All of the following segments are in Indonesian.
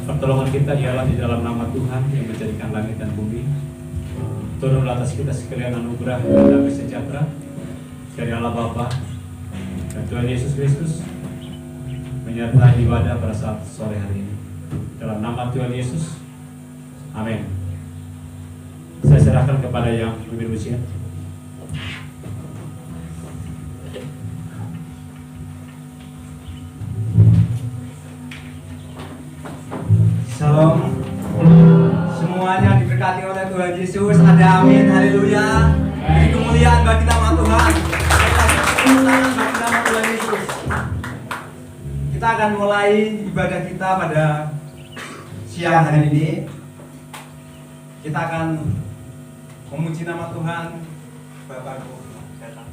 Pertolongan kita ialah di dalam nama Tuhan yang menjadikan langit dan bumi. Turunlah atas kita sekalian anugerah dan damai sejahtera dari Allah Bapa dan Tuhan Yesus Kristus, menyertai ibadah pada saat sore hari ini. Dalam nama Tuhan Yesus, amin. Saya serahkan kepada yang lebih usia. Shalom. Semuanya diberkati oleh Tuhan Yesus. Ada amin, haleluya. Beri kemuliaan bagi nama Tuhan. Bagi nama Tuhan Yesus. Kita akan mulai ibadah kita pada siang hari ini. Kita akan memuji nama Tuhan. Bapakku datang.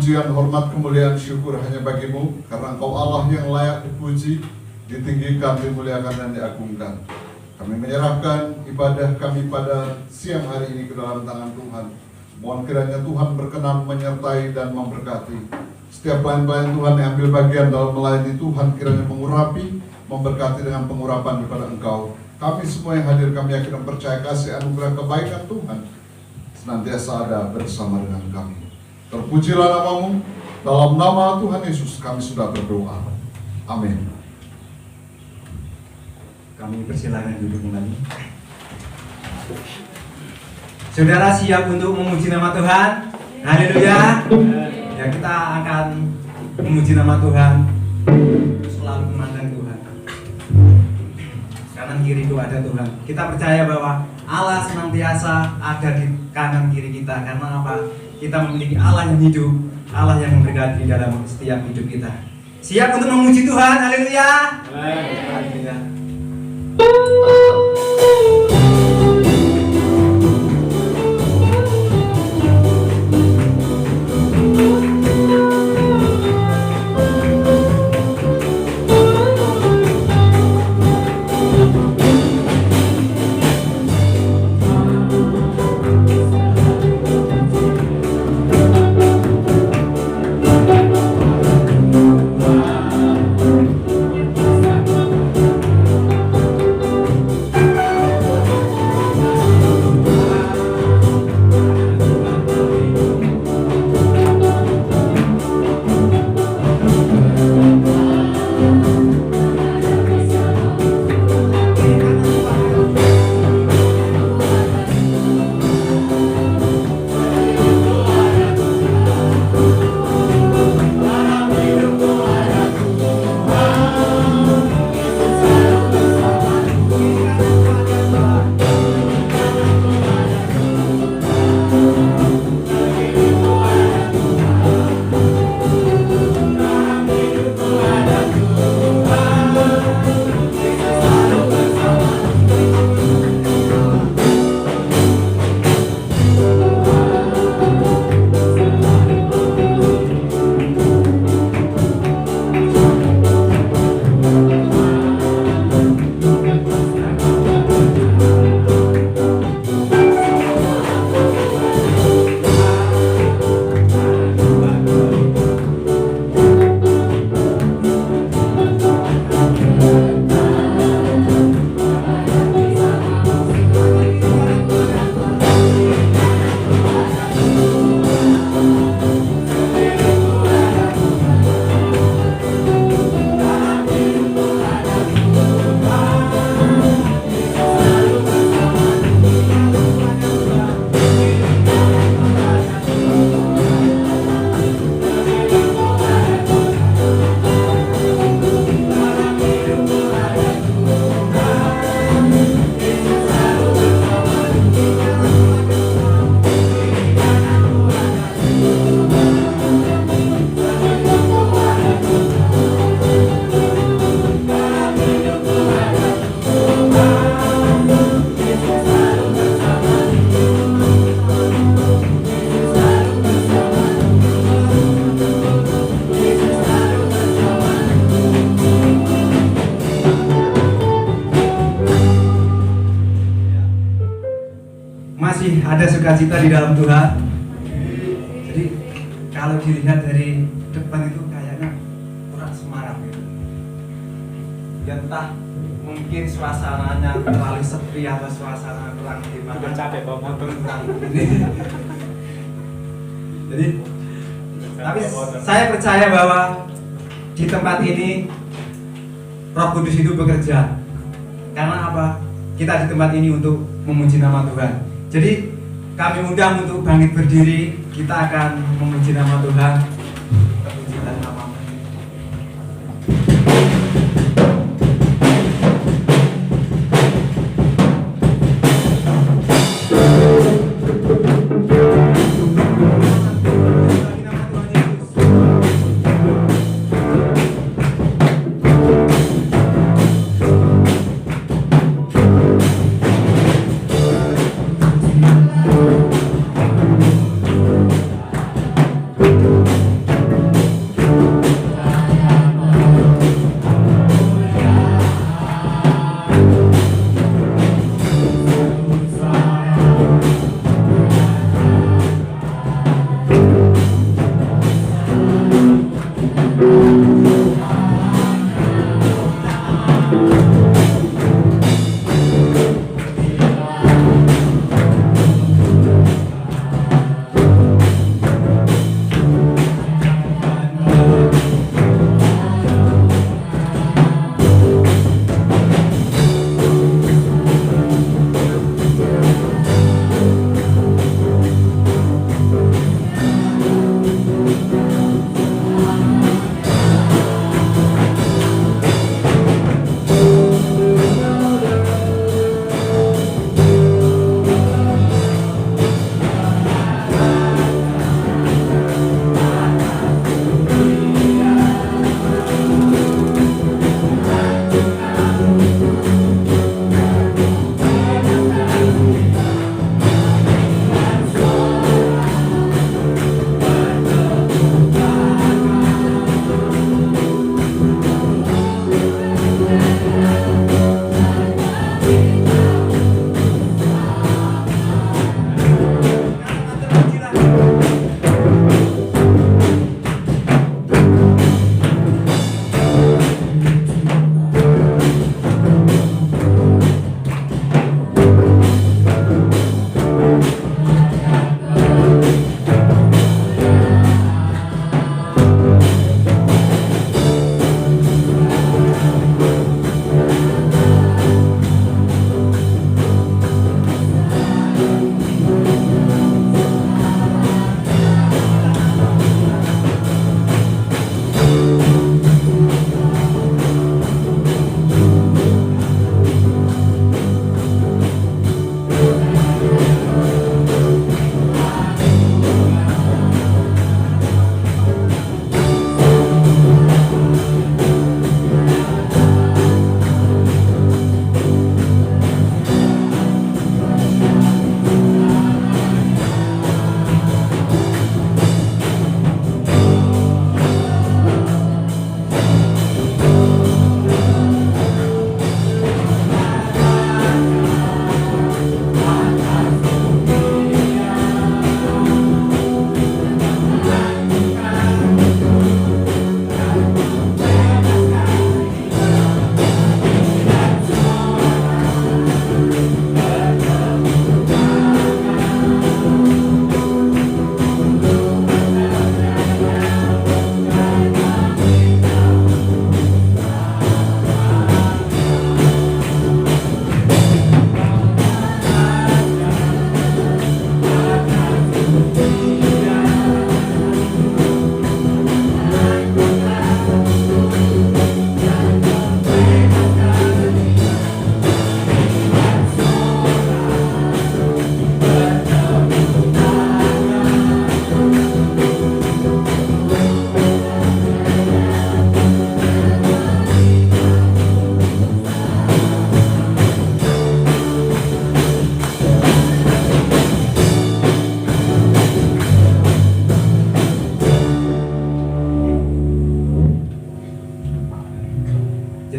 pujian, hormat, kemuliaan, syukur hanya bagimu, karena Engkau Allah yang layak dipuji, ditinggikan, dimuliakan, dan diagungkan. Kami menyerahkan ibadah kami pada siang hari ini ke dalam tangan Tuhan. Mohon kiranya Tuhan berkenan menyertai dan memberkati. Setiap pelayan-pelayan Tuhan yang ambil bagian dalam melayani Tuhan, kiranya mengurapi, memberkati dengan pengurapan daripada Engkau. Kami semua yang hadir, kami yakin dan percaya kasih anugerah kebaikan Tuhan senantiasa ada bersama dengan kami. Terpujilah namamu, dalam nama Tuhan Yesus kami sudah berdoa. Amin. Kami persilakan duduk kembali. Saudara siap untuk memuji nama Tuhan? Haleluya. Ya, kita akan memuji nama Tuhan, selalu memandang Tuhan. Kanan kiri itu ada Tuhan. Kita percaya bahwa Allah senantiasa ada di kanan kiri kita. Karena apa? Kita memiliki Allah yang hidup, Allah yang memberkati dalam setiap hidup kita. Siap untuk memuji Tuhan? Haleluya. Haleluya. Ada sukacita di dalam Tuhan. Jadi kalau dilihat dari depan itu kayaknya kurang semarak gitu. Ya entah mungkin suasananya terlalu sepi atau suasana kurang gimana. Udah capek bawa motor. Jadi tapi saya percaya bahwa di tempat ini Roh Kudus itu bekerja. Karena apa? Kita di tempat ini untuk memuji nama Tuhan. Jadi kami undang untuk bangkit berdiri. Kita akan memuji nama Tuhan. Terpujilah nama-Mu.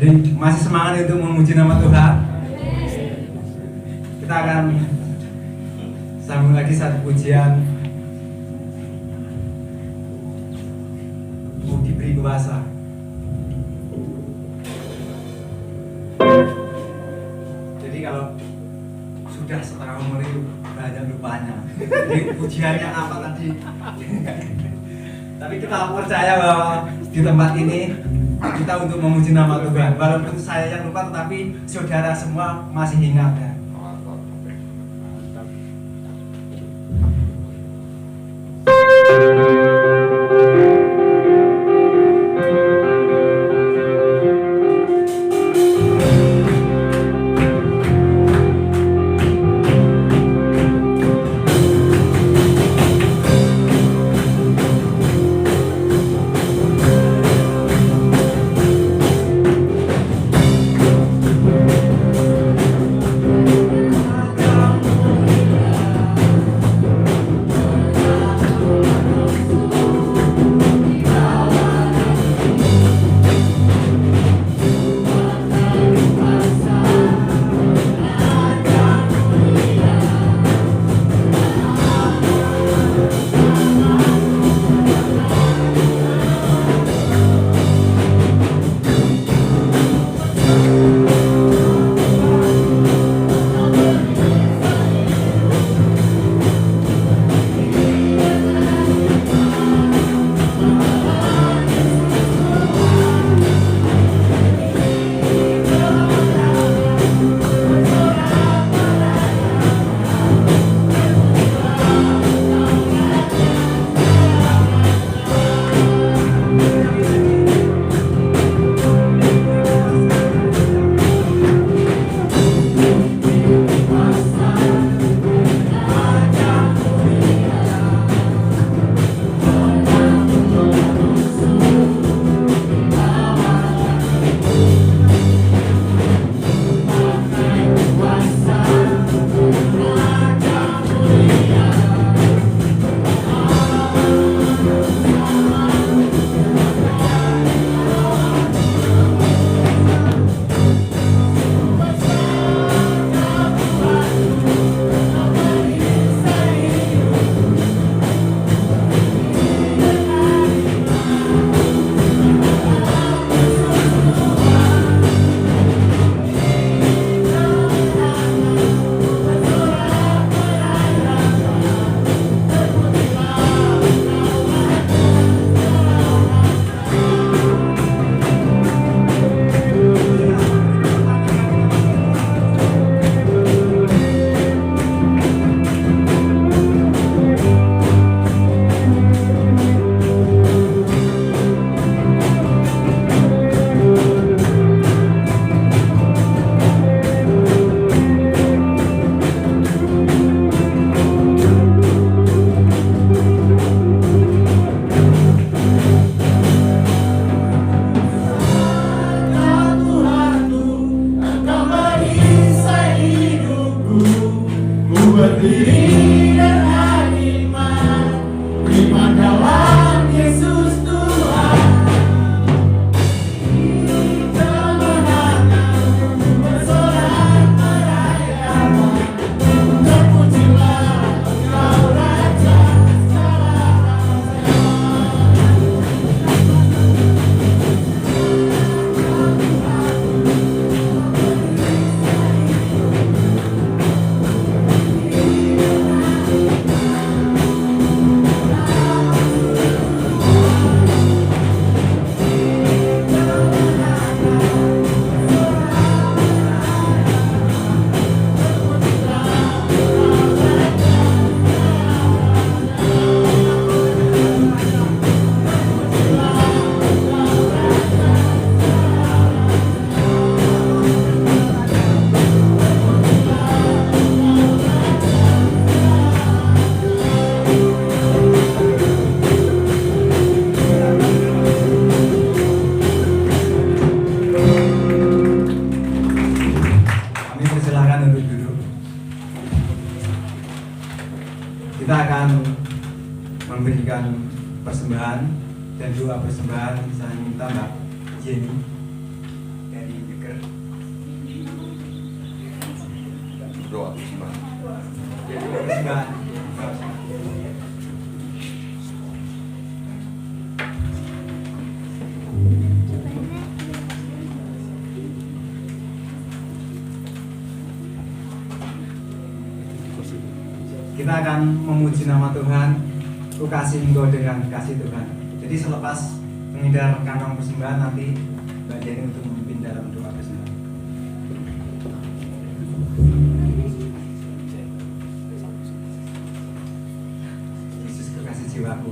Jadi masih semangat untuk memuji nama Tuhan. Kita akan sambung lagi satu pujian. Mau diberi kuasa. Jadi kalau sudah setengah umur itu banyak lupanya. Jadi pujiannya apa tadi? Tapi kita percaya bahwa di tempat ini kita untuk memuji nama Tuhan. Walaupun saya yang lupa, tetapi saudara semua masih ingat ya. Kita akan memberikan persembahan dan dua persembahan. Saya minta Mbak Jenny dari doa persembahan. Persembahan. Kita akan memuji nama Tuhan. Ku kasih engkau dengan kasih Tuhan. Jadi selepas mengidar kantong persembahan, nanti Mbak Jenny untuk memimpin dalam doa persembahan. Yesus kekasih jiwaku.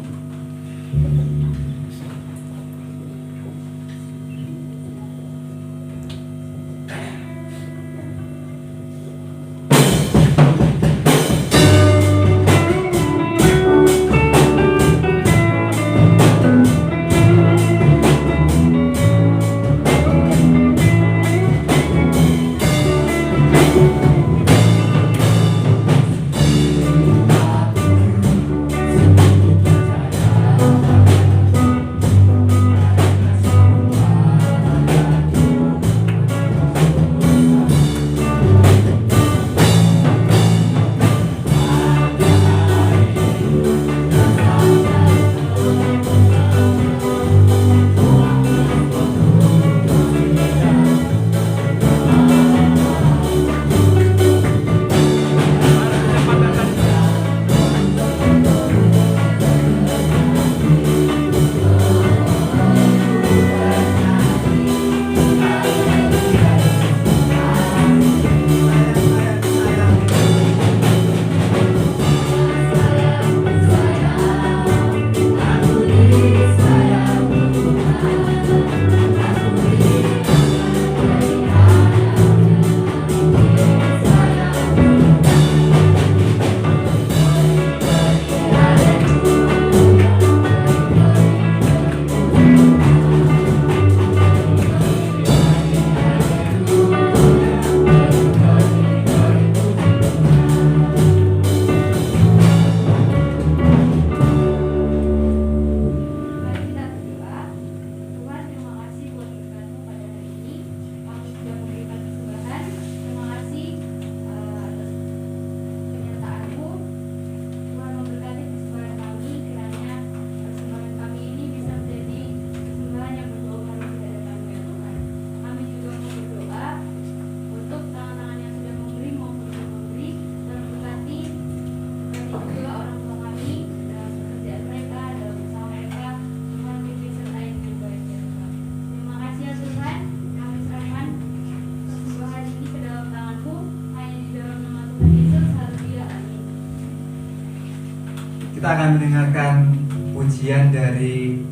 Kita akan mendengarkan pujian dari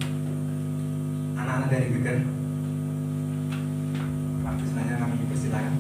anak-anak dari Geger. Waktu selanjutnya kami persilakan.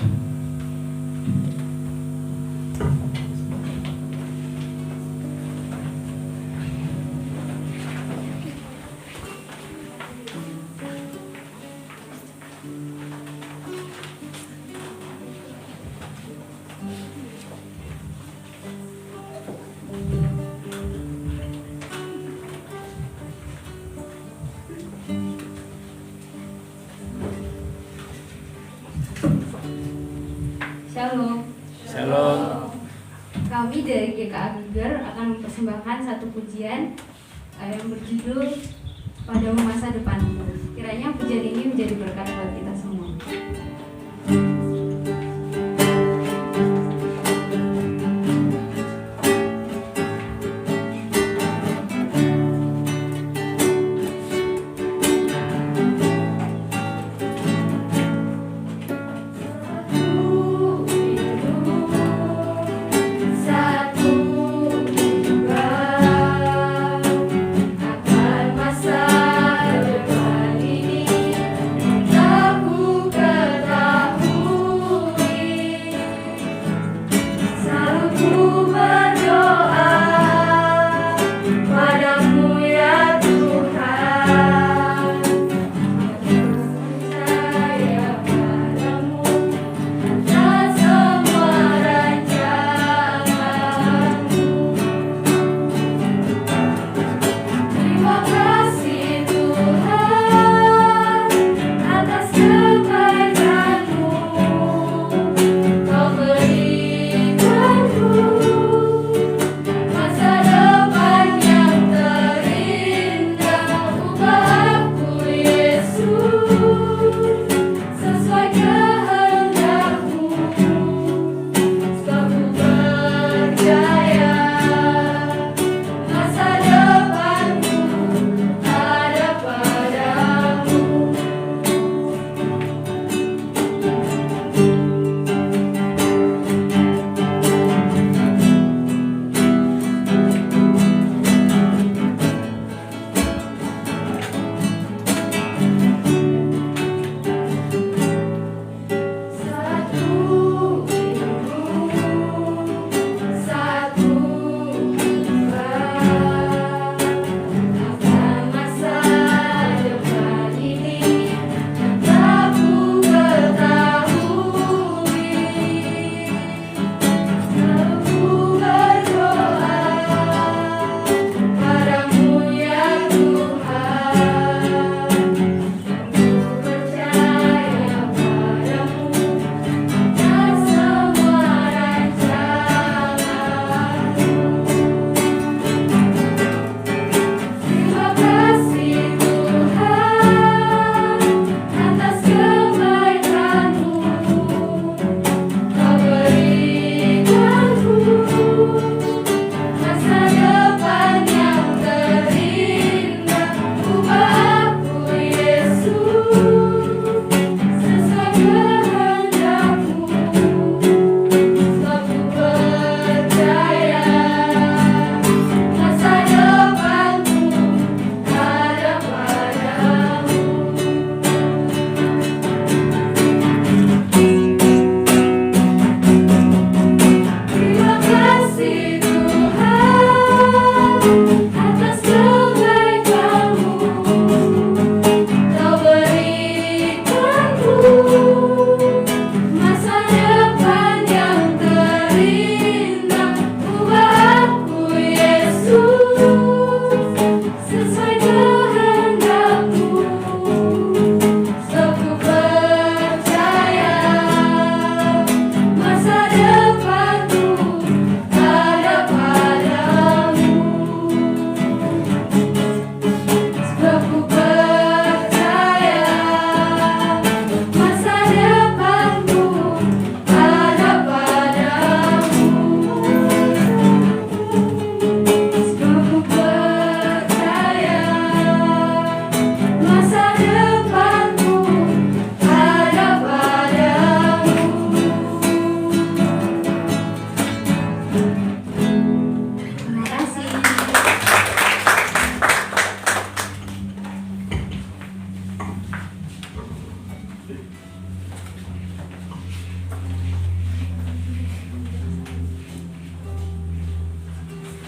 Shalom. Shalom. Kami dari GKA Geger akan mempersembahkan satu pujian yang berjudul Padamu Masa Depanku. Kiranya pujian ini menjadi berkat buat kita semua. Masa depan ini tak ku ketahui.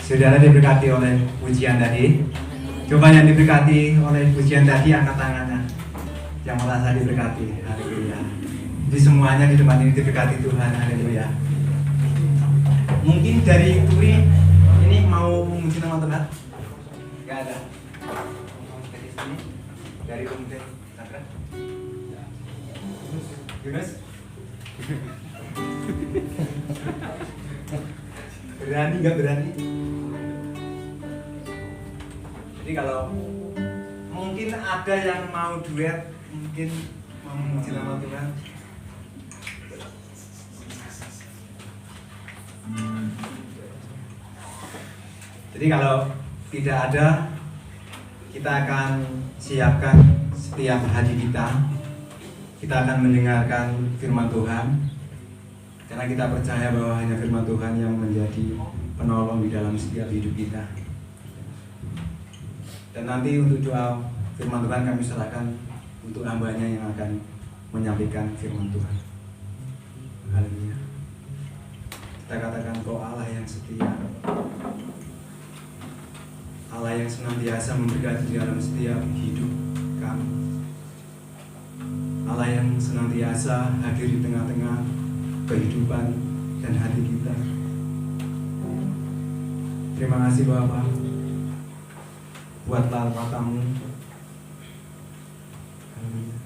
Saudara diberkati oleh pujian tadi. Coba yang diberkati oleh pujian tadi angkat tangannya. Yang merasa diberkati, haleluya. Jadi semuanya di tempat ini diberkati Tuhan, haleluya. Mungkin dari Turi ini mau memuji nama Tuhan? Gak ada. Dari sini, dari Umte, Sakra. Yunus. Berani nggak berani? Jadi kalau mungkin ada yang mau duet, mungkin mau memuji nama Tuhan. Jadi kalau tidak ada, kita akan siapkan setiap hati kita. Kita akan mendengarkan firman Tuhan. Karena kita percaya bahwa hanya firman Tuhan yang menjadi penolong di dalam setiap hidup kita. Dan nanti untuk doa firman Tuhan kami serahkan untuk hambanya yang akan menyampaikan firman Tuhan. Haleluya. Kita katakan kau Allah yang setia, Allah yang senantiasa memberkati di dalam setiap hidup kami, Allah yang senantiasa hadir di tengah-tengah kehidupan dan hati kita. Terima kasih Bapa buat matamu. Haleluya.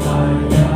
Hallelujah.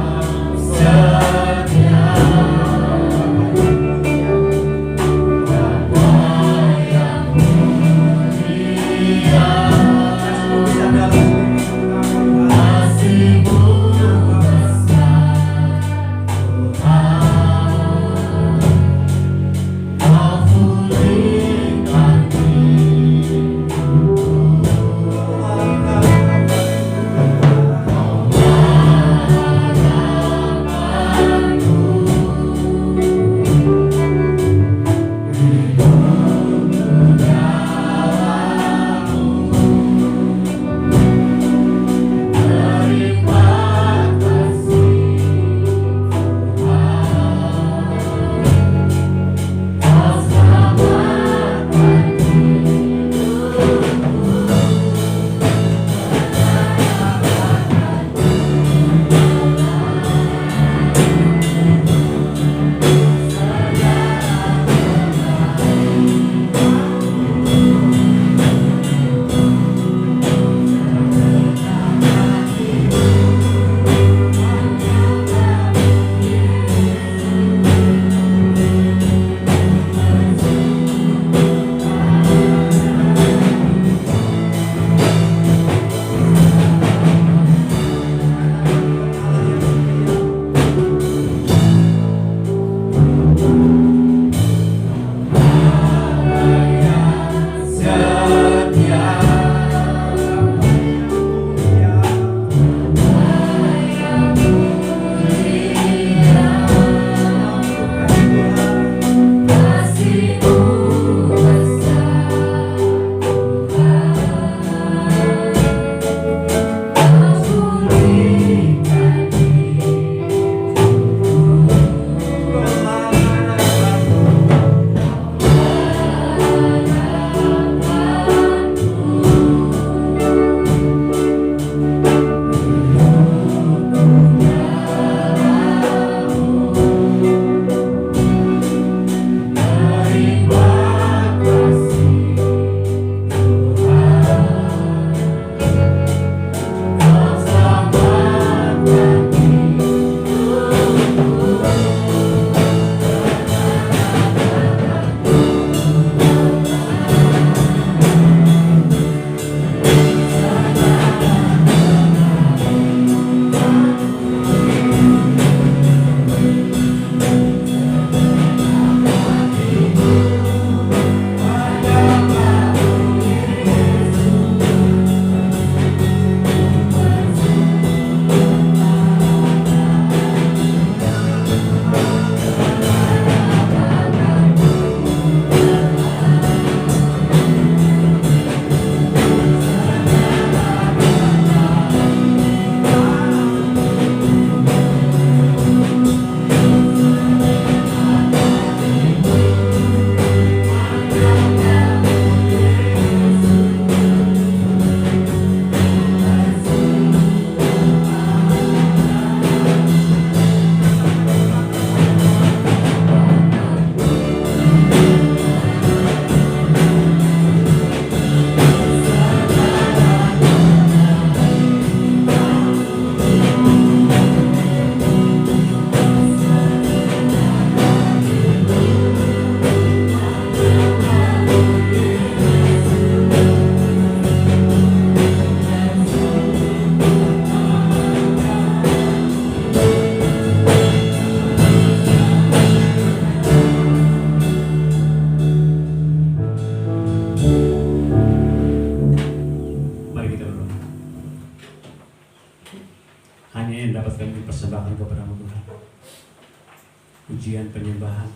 pujian, penyembahan,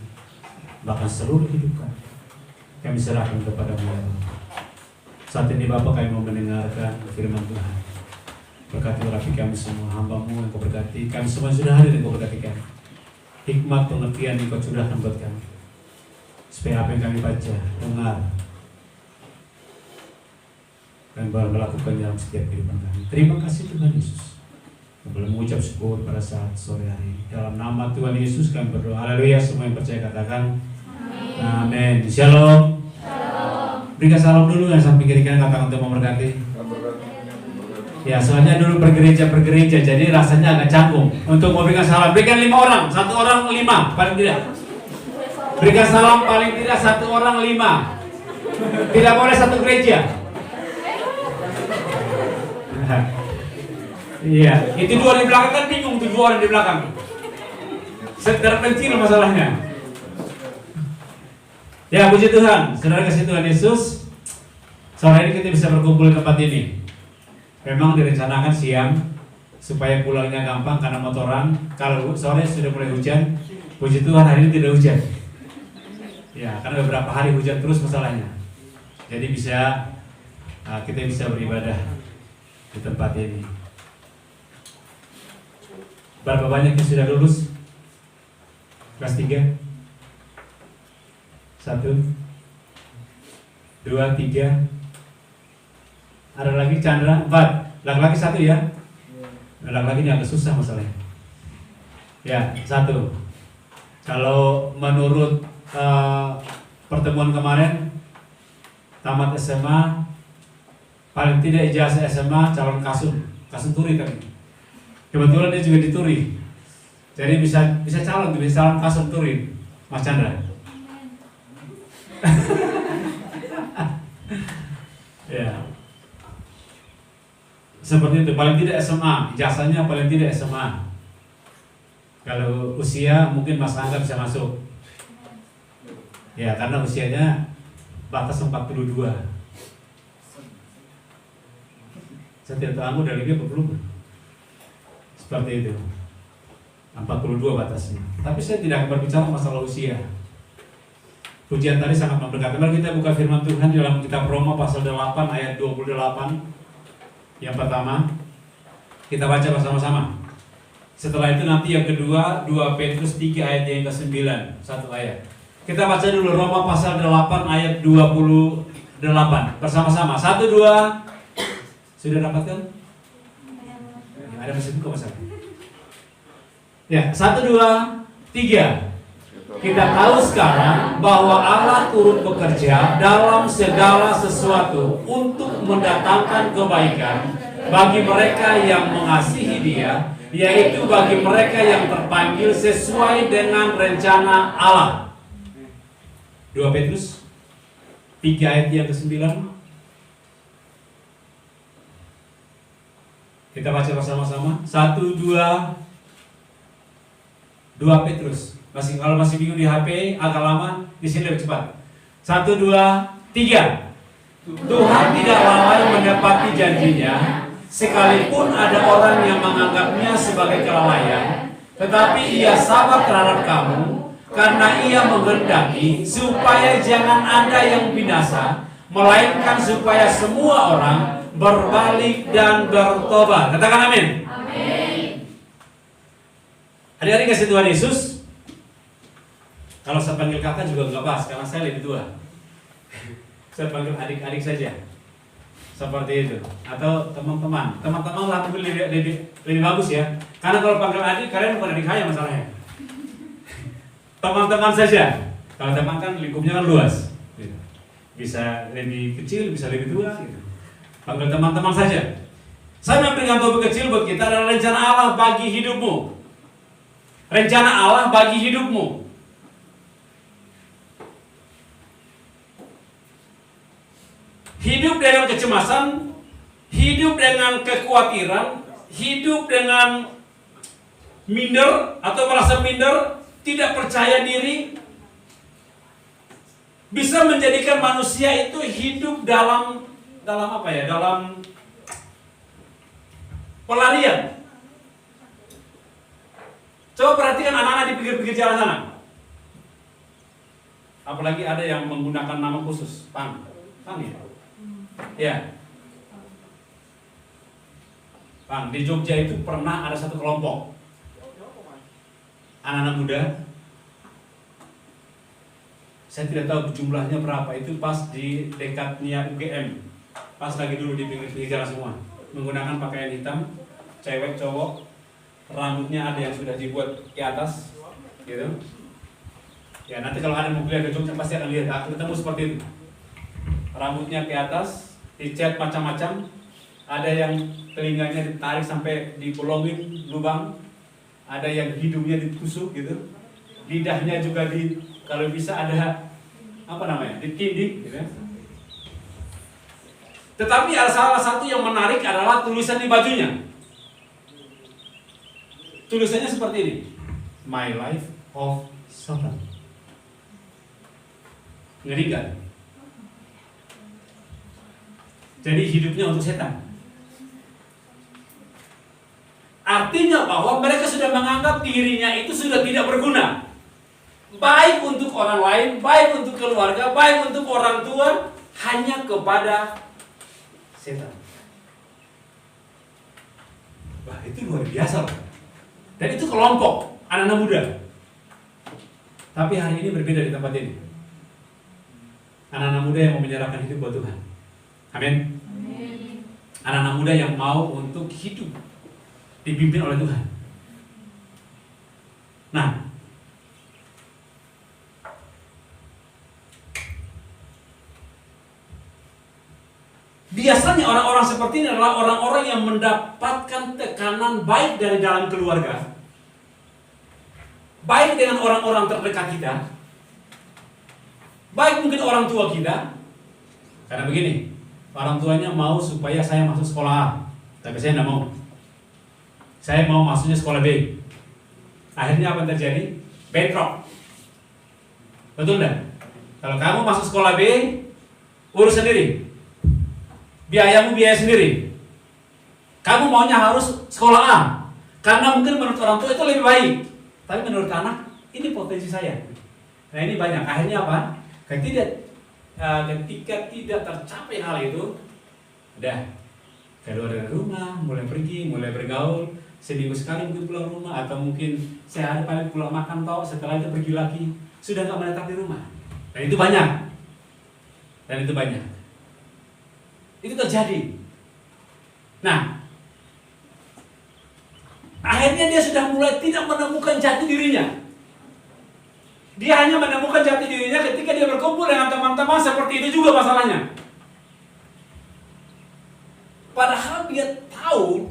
bahkan seluruh hidup kami serahkan kepada-Mu ya Allah. Saat ini Bapak, kami mau mendengarkan firman Tuhan. Berkati rapi kami semua, hamba-Mu yang Kau berkati. Kami semua sudah hadir yang Kau berkati kami. Hikmat pengertian yang Kau curahkan buat kami, supaya apa yang kami baca, dengar, dan melakukan dalam setiap kehidupan kami. Terima kasih Tuhan Yesus. Kami boleh mengucap syukur pada saat sore hari ini. Dalam nama Tuhan Yesus kami berdoa. Haleluya. Semua yang percaya katakan amin. Shalom. Berikan salam dulu yang samping kiri kanan, katakan untuk memberkati. Ya, soalnya dulu bergereja, jadi rasanya agak canggung. Untuk memberikan salam, berikan 5 orang, 1 orang 5, paling tidak. Berikan salam paling tidak 1 orang 5. Tidak boleh 1 gereja. Iya, itu 2 di belakang kan bingung tuh, 2 orang di belakang. Terpencil masalahnya. Ya, puji Tuhan, saudara kasih Tuhan Yesus. Sore ini kita bisa berkumpul di tempat ini. Memang direncanakan siang supaya pulangnya gampang karena motoran. Kalau sore sudah mulai hujan, puji Tuhan hari ini tidak hujan. Ya, karena beberapa hari hujan terus masalahnya. Jadi kita bisa beribadah di tempat ini. Berapa banyak yang sudah lulus? Kelas 3? 1, 2, 3. Ada lagi Chandra 4. Laki-laki 1 ya. Laki-laki ini agak susah masalahnya. Ya, 1. Kalau menurut pertemuan kemarin, tamat SMA, paling tidak ijazah SMA calon kasum turi tadi. Kebetulan dia juga di turi. Jadi bisa calon kasum turi, Mas Chandra. Ya, seperti itu. Paling tidak SMA, ijazahnya paling tidak SMA. Kalau usia mungkin Mas Angga bisa masuk. Ya, karena usianya batas 42. Saya tidak tahu dari dia belum. Seperti itu. 42 batasnya. Tapi saya tidak akan berbicara masalah usia. Pujian tadi sangat memberkati. Mari kita buka firman Tuhan di dalam kitab Roma pasal 8 ayat 28. Yang pertama, kita baca bersama-sama. Setelah itu nanti yang kedua, 2 Petrus 3 ayat yang ke-9, 1 ayat. Kita baca dulu Roma pasal 8 ayat 28 bersama-sama. 1, 2. Sudah dapatkan? Ada mesin buka masalah. Ya, 1, 2, 3. Kita tahu sekarang bahwa Allah turut bekerja dalam segala sesuatu untuk mendatangkan kebaikan bagi mereka yang mengasihi Dia, yaitu bagi mereka yang terpanggil sesuai dengan rencana Allah. 2 Petrus 3 ayat yang ke-9. Kita baca bersama-sama. 1, 2. 2 Petrus. Kalau masih bingung di HP agak lama, di sini lebih cepat. 1, 2, 3. Tuhan tidak lalai menepati janjinya, sekalipun ada orang yang menganggapnya sebagai kelalaian, tetapi Ia sabar terhadap kamu, karena Ia menghendaki supaya jangan ada yang binasa, melainkan supaya semua orang berbalik dan bertobat. Katakan amin. Amin. Adik-adik kasih Tuhan Yesus. Kalau saya panggil kakak juga nggak pas, karena saya lebih tua. Saya panggil adik-adik saja, seperti itu. Atau teman-teman lah mungkin lebih bagus ya. Karena kalau panggil adik, kalian bukan adik saya masalahnya. Teman-teman saja. Kalau teman kan lingkupnya kan luas. Bisa lebih kecil, bisa lebih tua. Panggil teman-teman saja. Saya memberikan topik kecil buat kita adalah rencana Allah bagi hidupmu. Rencana Allah bagi hidupmu. Hidup dengan kecemasan, hidup dengan kekhawatiran, hidup dengan minder atau merasa minder, tidak percaya diri, bisa menjadikan manusia itu hidup dalam apa ya? Dalam pelarian. Coba perhatikan anak-anak di pinggir-pinggir jalan sana. Apalagi ada yang menggunakan nama khusus, pang ya? Ya. Pang, di Jogja itu pernah ada satu kelompok anak-anak muda. Saya tidak tahu jumlahnya berapa, itu pas di dekatnya UGM. Pas lagi dulu di pinggir-pinggir jalan semua. Menggunakan pakaian hitam, cewek, cowok, rambutnya ada yang sudah dibuat ke atas, gitu. Ya nanti kalau ada mobil yang ke Jogja pasti akan lihat, ketemu seperti itu. Rambutnya ke atas, dicat macam-macam, ada yang telinganya ditarik sampai dibolongin lubang, ada yang hidungnya ditusuk gitu, lidahnya juga kalau bisa ada ditindih, gitu. Tetapi ada salah satu yang menarik adalah tulisan di bajunya. Tulisannya seperti ini, My Life of Satan. Ngeri kan? Jadi hidupnya untuk setan. Artinya bahwa mereka sudah menganggap dirinya itu sudah tidak berguna, baik untuk orang lain, baik untuk keluarga, baik untuk orang tua, hanya kepada setan. Wah, itu luar biasa loh. Dan itu kelompok anak-anak muda. Tapi hari ini berbeda di tempat ini. Anak-anak muda yang mau menyerahkan hidup buat Tuhan. Amin. Anak-anak muda yang mau untuk hidup dipimpin oleh Tuhan. Nah, biasanya orang-orang seperti ini adalah orang-orang yang mendapatkan tekanan baik dari dalam keluarga, baik dengan orang-orang terdekat kita, baik mungkin orang tua kita. Karena begini, orang tuanya mau supaya saya masuk sekolah A, tapi saya tidak mau. Saya mau masuknya sekolah B. Akhirnya apa yang terjadi? Bentrok. Betul tidak? Kalau kamu masuk sekolah B, urus sendiri. Biayamu biaya sendiri. Kamu maunya harus sekolah A, karena mungkin menurut orang tua itu lebih baik. Tapi menurut anak, ini potensi saya. Nah ini banyak. Akhirnya apa? Ketika tidak tercapai hal itu, udah keluar dari rumah, mulai pergi, mulai bergaul, seminggu sekali mungkin pulang rumah, atau mungkin sehari paling pulang makan toh, setelah itu pergi lagi, sudah nggak menetap di rumah. Dan itu banyak. Itu terjadi. Nah, akhirnya dia sudah mulai tidak menemukan jati dirinya. Dia hanya menemukan jati dirinya ketika dia berkumpul dengan teman-teman. Seperti itu juga masalahnya. Padahal dia tahu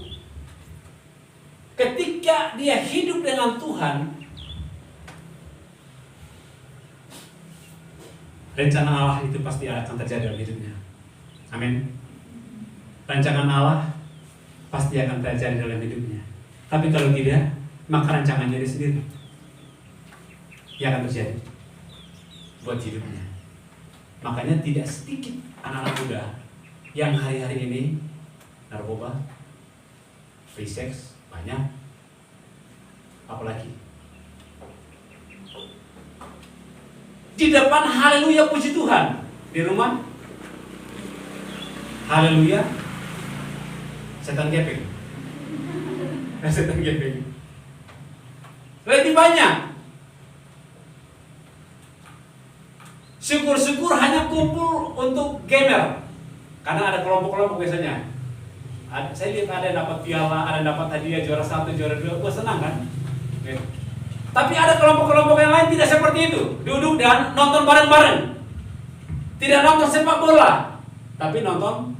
ketika dia hidup dengan Tuhan, rencana Allah itu pasti akan terjadi dalam hidupnya. Amin. Rancangan Allah pasti akan terjadi dalam hidupnya. Tapi kalau tidak, maka rancangannya dia sendiri yang akan terjadi buat hidupnya. Makanya tidak sedikit anak-anak muda yang hari-hari ini narkoba, free sex, banyak. Apalagi di depan haleluya puji Tuhan, di rumah haleluya setan gepeng. Setan gepeng lebih banyak. Syukur-syukur hanya kumpul untuk gamer. Karena ada kelompok-kelompok biasanya. Saya lihat ada yang dapat piala, ada yang dapat hadiah juara 1, juara 2, gue senang kan? Oke. Tapi ada kelompok-kelompok yang lain tidak seperti itu. Duduk dan nonton bareng-bareng. Tidak nonton sepak bola, tapi nonton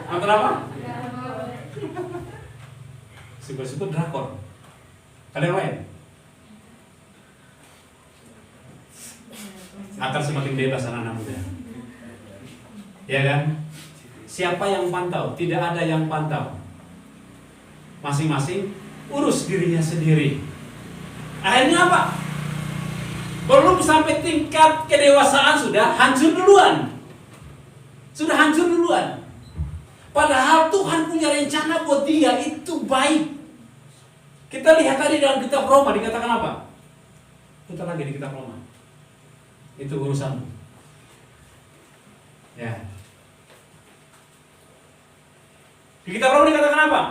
apa? Syukur-syukur drakor. Kalian lain? Akan semakin bebas anak-anak muda. Ya kan? Siapa yang pantau? Tidak ada yang pantau. Masing-masing urus dirinya sendiri. Akhirnya apa? Belum sampai tingkat kedewasaan sudah hancur duluan. Padahal Tuhan punya rencana buat dia itu baik. Kita lihat tadi dalam kitab Roma dikatakan apa? Putar lagi di kitab Roma. Itu urusan. Ya. Di kitab Roma dikatakan apa?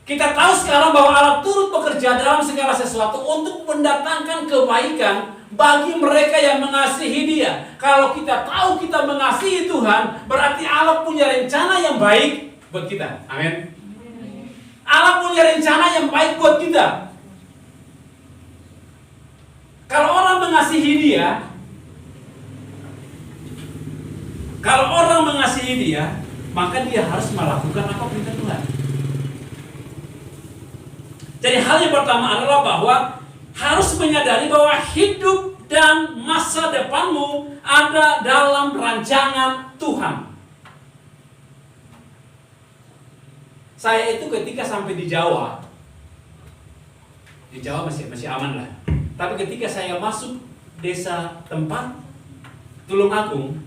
Kita tahu sekarang bahwa Allah turut bekerja dalam segala sesuatu untuk mendatangkan kebaikan bagi mereka yang mengasihi Dia. Kalau kita tahu kita mengasihi Tuhan, berarti Allah punya rencana yang baik buat kita. Amin. Allah punya rencana yang baik buat kita. Kalau orang mengasihi Dia, maka dia harus melakukan apa perintah Tuhan. Jadi hal yang pertama adalah bahwa harus menyadari bahwa hidup dan masa depanmu ada dalam rancangan Tuhan. Saya itu ketika sampai di Jawa masih aman lah. Tapi ketika saya masuk desa tempat Tulungagung,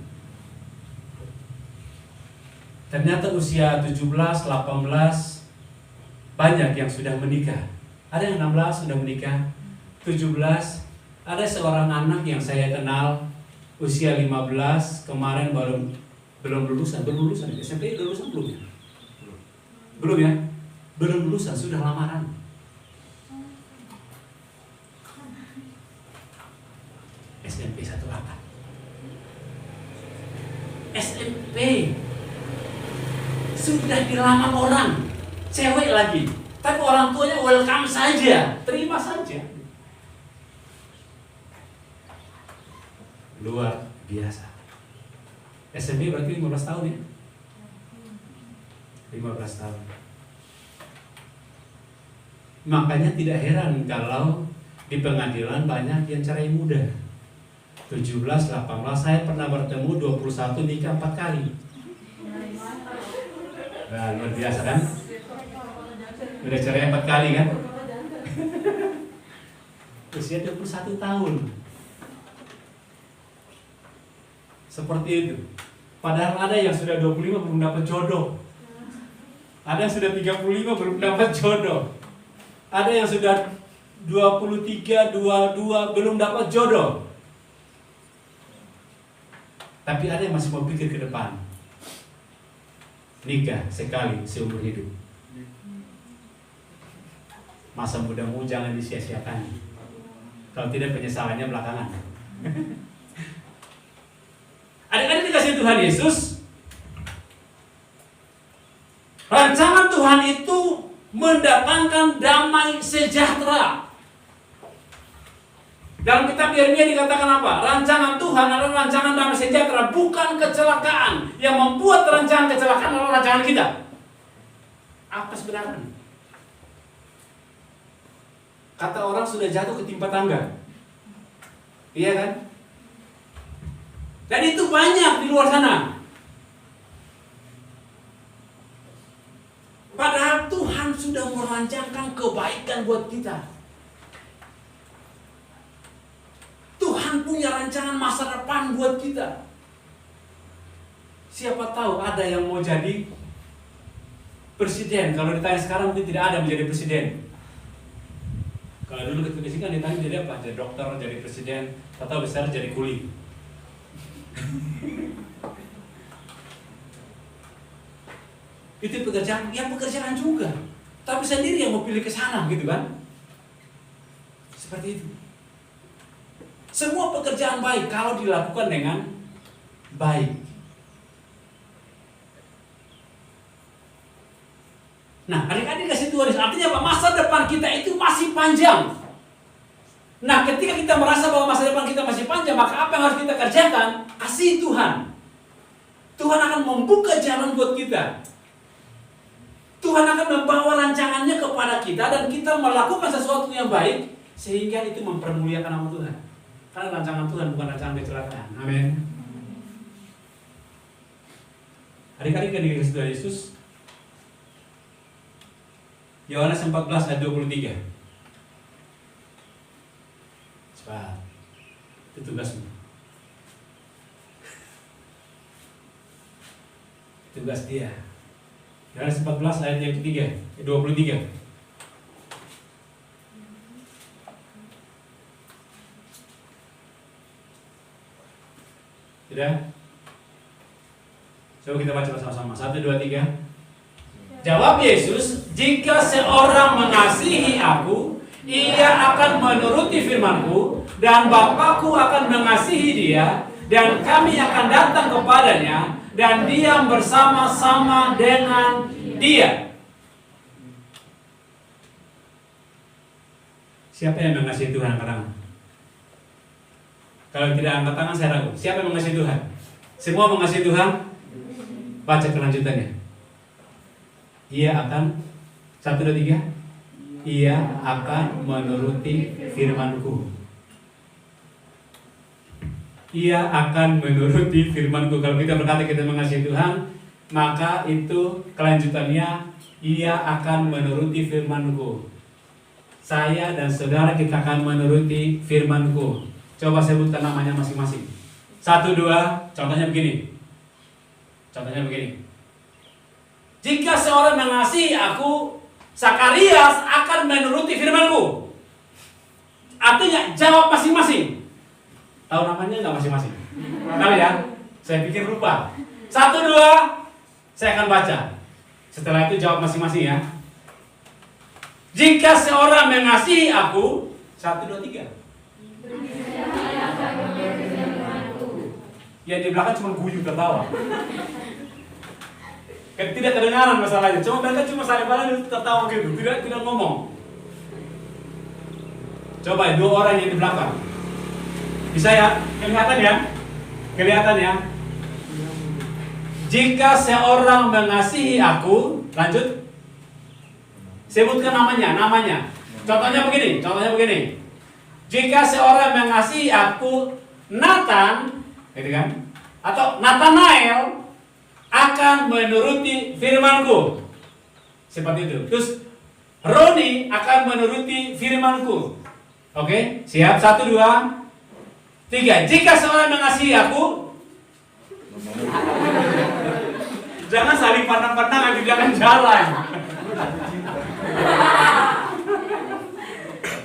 ternyata usia 17, 18 banyak yang sudah menikah. Ada yang 16 sudah menikah, 17. Ada seorang anak yang saya kenal usia 15, kemarin belum lulusan SMP lulusan belum ya? Belum ya? Belum lulusan sudah lamaran. SMP 18. SMP sudah dilamar orang, cewek lagi. Tapi orang tuanya welcome saja, terima saja. Luar biasa. SMP berarti 15 tahun ya? 15 tahun. Makanya tidak heran kalau di pengadilan banyak yang cerai muda. 17, 18, saya pernah bertemu 21 nikah 4 kali. Nah, luar biasa kan? Udah cerai 4 kali kan? Usia 21 tahun. Seperti itu. Padahal ada yang sudah 25 belum dapat jodoh. Ada yang sudah 35 belum dapat jodoh. Ada yang sudah 23, 22 belum dapat jodoh. Tapi ada yang masih mau pikir ke depan. Nikah sekali seumur hidup. Masa mudamu jangan disia-siakan. Kalau tidak penyesalannya belakangan. Adik-adik dikasih Tuhan Yesus, rancangan Tuhan itu mendatangkan damai sejahtera. Dalam kitab Yeremia dikatakan apa? Rancangan Tuhan adalah rancangan damai sejahtera, bukan kecelakaan. Yang membuat rancangan kecelakaan adalah rancangan kita. Apa sebenarnya? Kata orang sudah jatuh ketimpa tangga. Iya kan? Dan itu banyak di luar sana. Padahal Tuhan sudah merancangkan kebaikan buat kita. Tuhan punya rancangan masa depan buat kita. Siapa tahu ada yang mau jadi presiden. Kalau ditanya sekarang mungkin tidak ada menjadi presiden. Kalau dulu ketika ditanya jadi apa? Jadi dokter, jadi presiden, atau besar jadi kuli. Itu pekerjaan, ya pekerjaan juga. Tapi sendiri yang mau pilih ke sana gitu kan. Seperti itu. Semua pekerjaan baik kalau dilakukan dengan baik. Nah, adik-adik kasih Tuhan, artinya apa? Masa depan kita itu masih panjang. Nah, ketika kita merasa bahwa masa depan kita masih panjang, maka apa yang harus kita kerjakan? Kasih Tuhan. Tuhan akan membuka jalan buat kita. Tuhan akan membawa rancangannya kepada kita dan kita melakukan sesuatu yang baik sehingga itu mempermuliakan nama Tuhan. Karena rancangan Tuhan bukan rancangan kecelakaan. Amin. Adik-adik yang dikasih Tuhan Yesus, Yohanes 14 ayat 23. Cepat. Itu tugasmu. Tugas dia. Yohanes 14 ayat yang ketiga, 23. Sudah? Coba kita baca bersama-sama. 1, 2, 3. Jawab Yesus, jika seorang mengasihi aku, ia akan menuruti firman-Ku, dan Bapa-Ku akan mengasihi dia, dan kami akan datang kepadanya, dan diam bersama-sama dengan dia. Siapa yang mengasihi Tuhan? Angkat tangan. Kalau tidak angkat tangan saya ragu. Siapa yang mengasihi Tuhan? Semua mengasihi Tuhan? Baca kelanjutannya. Ia akan 1, 2, 3. Ia akan menuruti firman-Ku. Ia akan menuruti firman-Ku. Kalau kita berkata kita mengasihi Tuhan, maka itu kelanjutannya ia akan menuruti firman-Ku. Saya dan saudara kita akan menuruti firman-Ku. Coba sebutkan namanya masing-masing. 1, 2, contohnya begini. Jika seorang mengasihi aku, Zakarias akan menuruti firman-Ku. Artinya jawab masing-masing. Tahu namanya nggak masing-masing? Tahu ya? Saya pikir lupa. 1, 2, saya akan baca. Setelah itu jawab masing-masing ya. Jika seorang mengasihi aku, 1, 2, 3. Ya di belakang cuma guyu tertawa. Tidak kedengaran masalahnya. Cuma mereka cuma saling pandang tertawa gitu, tidak ngomong. Coba 2 orang yang di belakang. Bisa ya? Kelihatan ya? Jika seorang mengasihi aku, lanjut. Sebutkan namanya. Contohnya begini. Jika seorang mengasihi aku, Nathan, gitu kan? Atau Nathanael akan menuruti firman-Ku. Seperti itu. Terus Roni akan menuruti firman-Ku. Oke, siap? 1, 2, 3. Jika seorang mengasihi aku, jangan saling pandang-pandangan, tidak akan jalan.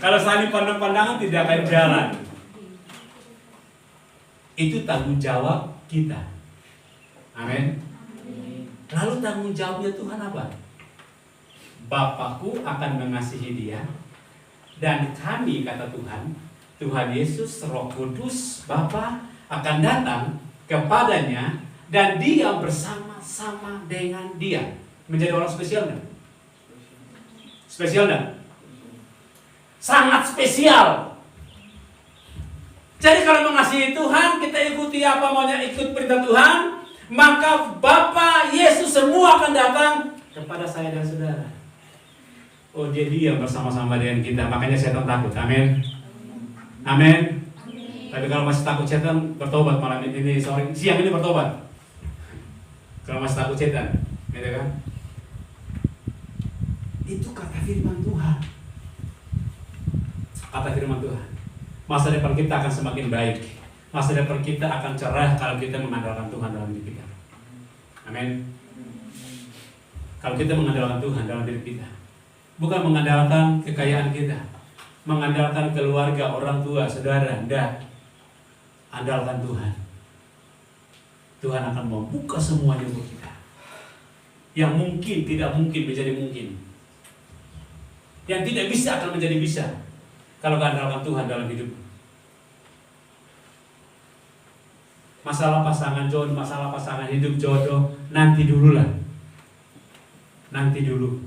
Kalau saling pandang-pandangan tidak akan jalan. Itu tanggung jawab kita. Amin. Lalu tanggung jawabnya Tuhan apa? Bapakku akan mengasihi dia, dan kami, kata Tuhan, Tuhan Yesus, Roh Kudus, Bapa akan datang kepadanya dan dia bersama-sama dengan dia. Menjadi orang spesial enggak? Spesial enggak? Sangat spesial. Jadi kalau mengasihi Tuhan, kita ikuti apa maunya, ikut perintah Tuhan, maka Bapa, Yesus semua akan datang kepada saya dan saudara. Oh, jadi dia bersama-sama dengan kita. Makanya setan takut. Amin. Amin. Tapi kalau masih takut setan, bertobat malam ini, siang ini bertobat. Kalau masih takut setan, gitu kan? Itu kata firman Tuhan. Kata firman Tuhan. Masa depan kita akan semakin baik. Masa depan kita akan cerah kalau kita mengandalkan Tuhan dalam diri kita. Amin. Kalau kita mengandalkan Tuhan dalam diri kita, bukan mengandalkan kekayaan kita, mengandalkan keluarga, orang tua, saudara, enggak. Andalkan Tuhan. Tuhan akan membuka semuanya untuk kita. Yang mungkin tidak mungkin menjadi mungkin. Yang tidak bisa akan menjadi bisa kalau andalkan Tuhan dalam hidup. Masalah pasangan jodoh, masalah pasangan hidup jodoh, nanti dulu lah. Nanti dulu.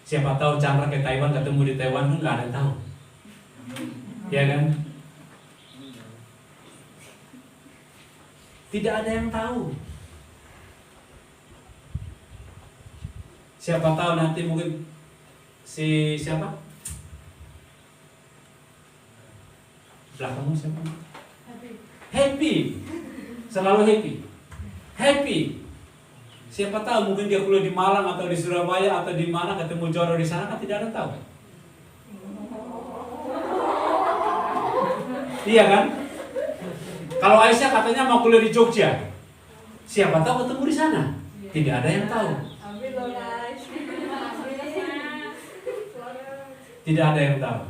Siapa tahu Chandra ke Taiwan, ketemu di Taiwan, kan nggak ada yang tahu. Ya kan? Tidak ada yang tahu. Siapa tahu nanti mungkin si siapa? Belakangmu siapa? Happy. Selalu happy. Happy. Siapa tahu mungkin dia kuliah di Malang atau di Surabaya atau di mana, ketemu jodoh di sana, kan tidak ada yang tahu. Iya kan? Kalau Aisyah katanya mau kuliah di Jogja, siapa tahu ketemu di sana. Tidak ada yang tahu. Tidak ada yang tahu.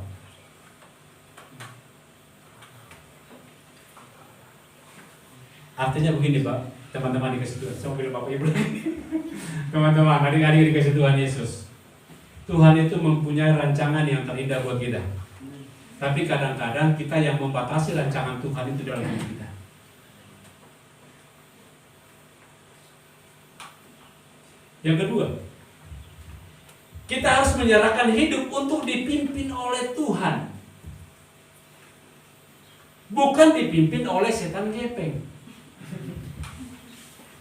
Artinya begini Pak, teman-teman dikasih Tuhan. Saya bilang Bapak Ibu. Teman-teman, adik-adik dikasih Tuhan Yesus. Tuhan itu mempunyai rancangan yang terindah buat kita. Tapi kadang-kadang kita yang membatasi rancangan Tuhan itu dalam hidup kita. Yang kedua, kita harus menyerahkan hidup untuk dipimpin oleh Tuhan. Bukan dipimpin oleh setan gepeng.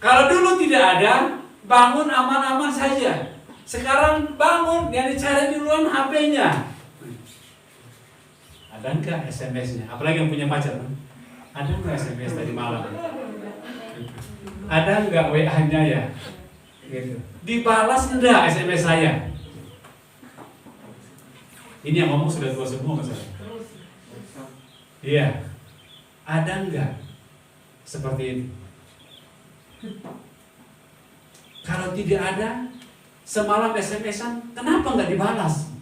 Kalau dulu tidak ada, bangun aman-aman saja. Sekarang bangun, yang dicari duluan HP-nya. Ada enggak SMS-nya? Apalagi yang punya pacar. Ada enggak SMS tadi malam? Ada enggak WA-nya ya? Gitu. Dibalas enggak SMS saya? Ini yang ngomong sudah tua semua Mas. Iya. Ada enggak seperti ini? Kalau tidak ada, semalam SMS-an, kenapa enggak dibalas?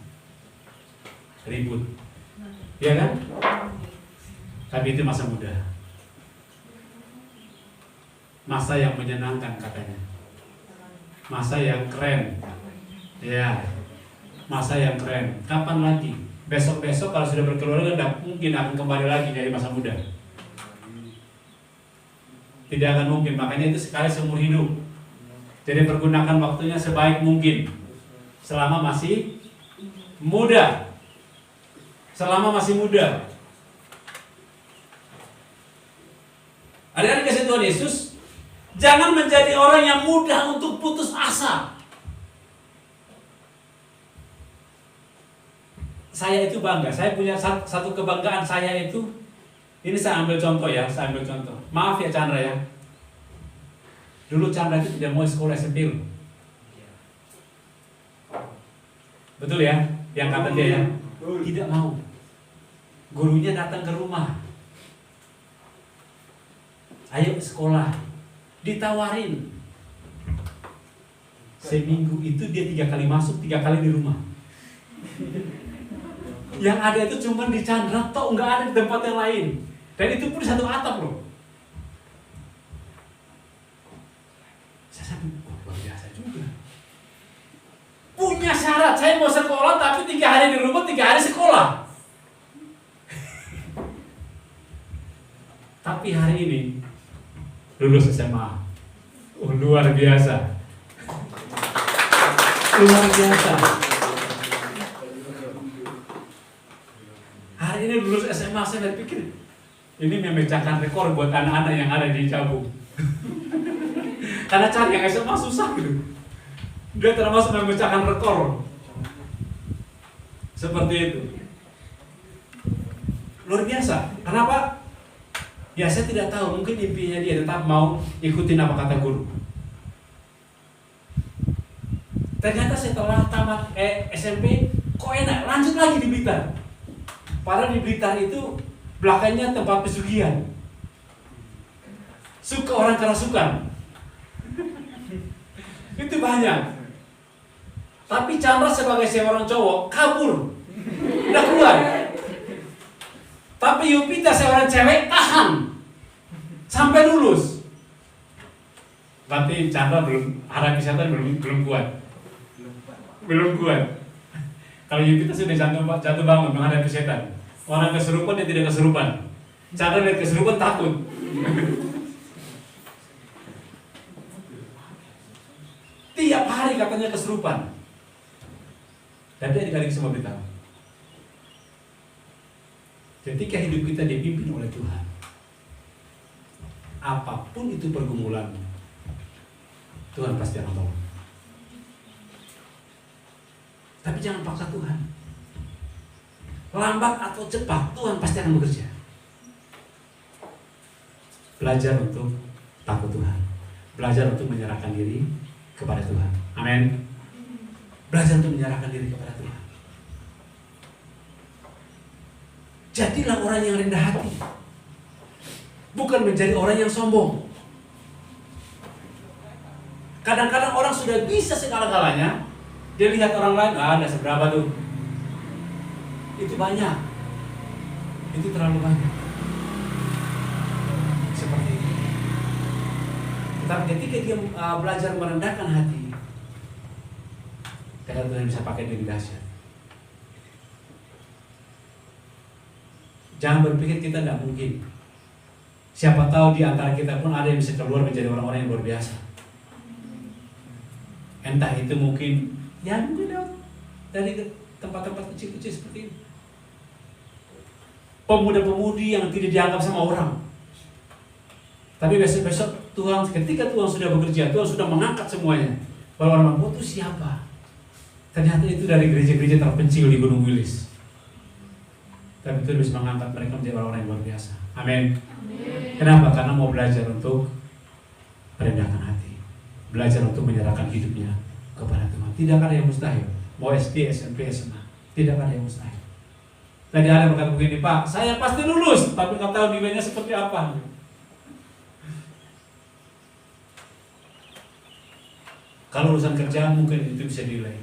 Ribut. Iya kan? Tapi itu masa muda. Masa yang menyenangkan katanya. Masa yang keren. Ya. Masa yang keren. Kapan lagi? Besok-besok kalau sudah berkeluarga tidak mungkin akan kembali lagi jadi masa muda. Tidak akan mungkin. Makanya itu sekali seumur hidup. Jadi pergunakan waktunya sebaik mungkin. Selama masih muda. Selama masih muda. Adik-adik kasih Tuhan Yesus, jangan menjadi orang yang mudah untuk putus asa. Saya itu bangga, saya punya satu kebanggaan saya itu. Ini saya ambil contoh ya, Maaf ya Chandra ya. Dulu Chandra itu tidak mau sekolah SMP. Betul ya? Yang kata dia ya, tidak mau. Gurunya datang ke rumah. Ayo sekolah. Ditawarin. Seminggu itu dia 3 kali masuk, 3 kali di rumah. Yang ada itu cuma di Chandra, toh nggak ada di tempat yang lain. Dan itu pun di satu atap loh. Saya sampai, luar biasa juga. Punya syarat, saya mau sekolah tapi 3 hari di rumah, 3 hari sekolah. Tapi hari ini lulus SMA. Oh, luar biasa. Luar biasa. Hari ini lulus SMA, saya berpikir ini memecahkan rekor buat anak-anak yang ada di Cabung. Karena cari yang SMA susah gitu. Dia termasuk memecahkan rekor. Seperti itu. Luar biasa. Kenapa? Ya saya tidak tahu, mungkin impiannya dia tetap mau ikutin apa kata guru. Ternyata setelah tamat SMP, kok enak, lanjut lagi di Blitar. Padahal di Blitar itu belakangnya tempat pesugihan. Suka orang kerasukan. Itu banyak. Tapi Chandra sebagai seorang cowok kabur, udah keluar. Tapi Yupita seorang cewek tahan sampai lulus. Berarti Chandra belum, harapi setan belum kuat. Belum kuat. Kalau Yupita sudah jatuh bangun menghadapi setan. Orang kesurupan dia tidak kesurupan. Chandra lihat kesurupan takut. Tiap hari katanya kesurupan. Dan dia adik-adik semua beritahu. Ketika hidup kita dipimpin oleh Tuhan, apapun itu pergumulan, Tuhan pasti akan tolong. Tapi jangan paksa Tuhan. Lambat atau cepat, Tuhan pasti akan bekerja. Belajar untuk takut Tuhan. Belajar untuk menyerahkan diri kepada Tuhan. Amin. Belajar untuk menyerahkan diri kepada Tuhan. Jadilah orang yang rendah hati. Bukan menjadi orang yang sombong. Kadang-kadang orang sudah bisa segala-galanya, dia lihat orang lain, ada seberapa tuh. Itu banyak. Itu terlalu banyak. Seperti itu. Tetapi ketika dia belajar merendahkan hati, ternyata Tuhan bisa pakai dengan dahsyat. Jangan berpikir kita tidak mungkin. Siapa tahu di antara kita pun ada yang bisa keluar menjadi orang-orang yang luar biasa. Entah itu mungkin dari tempat-tempat kecil-kecil seperti ini. Pemuda-pemudi yang tidak dianggap sama orang. Tapi besok-besok Tuhan, ketika Tuhan sudah bekerja, Tuhan sudah mengangkat semuanya. Kalau orang bilang, itu siapa? Ternyata itu dari gereja-gereja terpencil di Gunung Wilis. Tapi Tuhan bisa mengangkat mereka menjadi orang-orang yang luar biasa. Amin. Kenapa? Karena mau belajar untuk merendahkan hati, belajar untuk menyerahkan hidupnya kepada Tuhan. Tidak ada yang mustahil. Mau SD, SMP, SMA, tidak ada yang mustahil. Tadi ada yang berkata begini, Pak, saya pasti lulus, tapi nggak tahu nilainya seperti apa. Kalau urusan kerjaan mungkin itu bisa dinilai,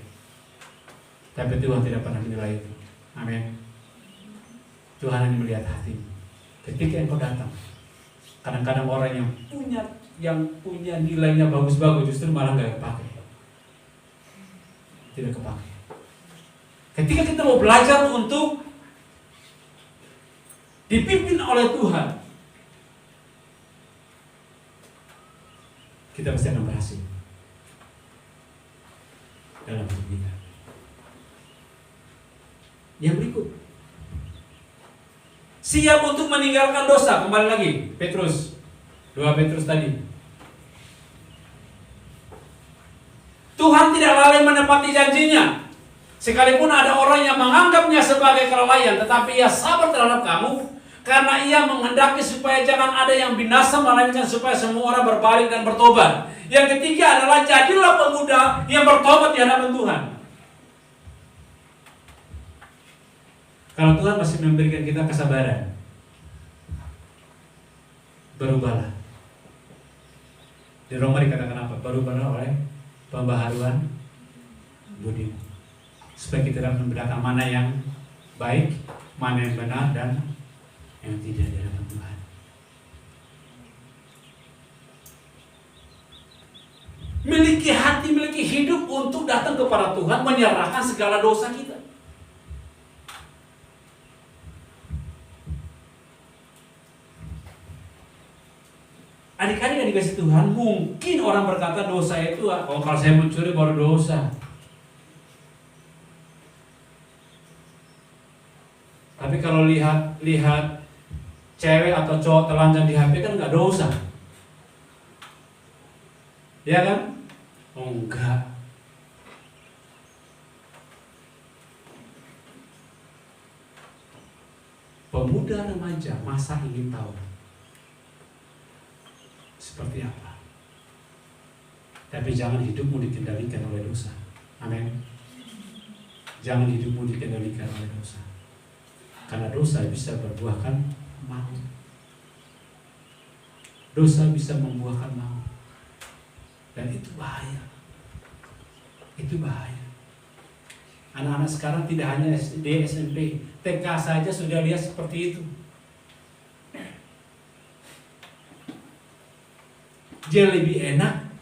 tapi Tuhan tidak pernah menilai itu. Amin. Tuhan hanya melihat hati. Ketika engkau datang, kadang-kadang orang yang punya nilainya bagus-bagus justru malah nggak kepakai, tidak kepakai. Ketika kita mau belajar untuk dipimpin oleh Tuhan, kita pasti akan berhasil dalam hidup kita. Yang berikut, siap untuk meninggalkan dosa. Kembali lagi Petrus, 2 Petrus tadi. Tuhan tidak lalai menepati janjinya. Sekalipun ada orang yang menganggapnya sebagai kelalaian, tetapi ia sabar terhadap kamu, karena ia menghendaki supaya jangan ada yang binasa, melainkan supaya semua orang berbalik dan bertobat. Yang ketiga adalah jadilah pemuda yang bertobat di hadapan Tuhan. Kalau Tuhan masih memberikan kita kesabaran, berubahlah. Di Roma dikatakan apa? Berubahlah oleh pembaharuan budi, supaya kita dapat membedakan mana yang baik, mana yang benar, dan yang tidak di hadapan Tuhan. Miliki hati, miliki hidup untuk datang kepada Tuhan, menyerahkan segala dosa kita. Adik-adik yang dikasih Tuhan, mungkin orang berkata dosa itu, oh kalau saya mencuri baru dosa. Tapi kalau lihat cewek atau cowok telanjang di HP kan nggak dosa, ya kan? Oh enggak. Pemuda remaja masa ingin tahu seperti apa. Tapi jangan hidupmu dikendalikan oleh dosa. Amin. Jangan hidupmu dikendalikan oleh dosa. Karena dosa bisa berbuahkan maut. Dosa bisa membuahkan maut. Dan itu bahaya. Itu bahaya. Anak-anak sekarang tidak hanya SD, SMP, TK saja sudah lihat seperti itu. Dia lebih enak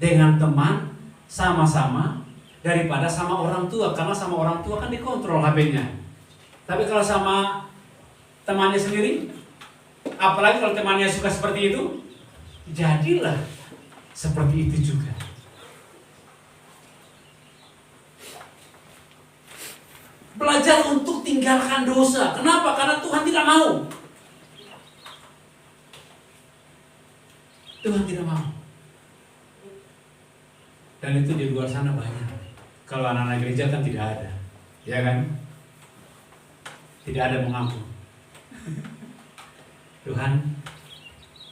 dengan teman sama-sama daripada sama orang tua, karena sama orang tua kan dikontrol HP-nya. Tapi kalau sama temannya sendiri, apalagi kalau temannya suka seperti itu, jadilah seperti itu juga. Belajar untuk tinggalkan dosa. Kenapa? Karena Tuhan tidak mau. Tuhan tidak mau. Dan itu di luar sana banyak. Kalau anak-anak gereja kan tidak ada, ya kan? Tidak ada mengaku. Tuhan,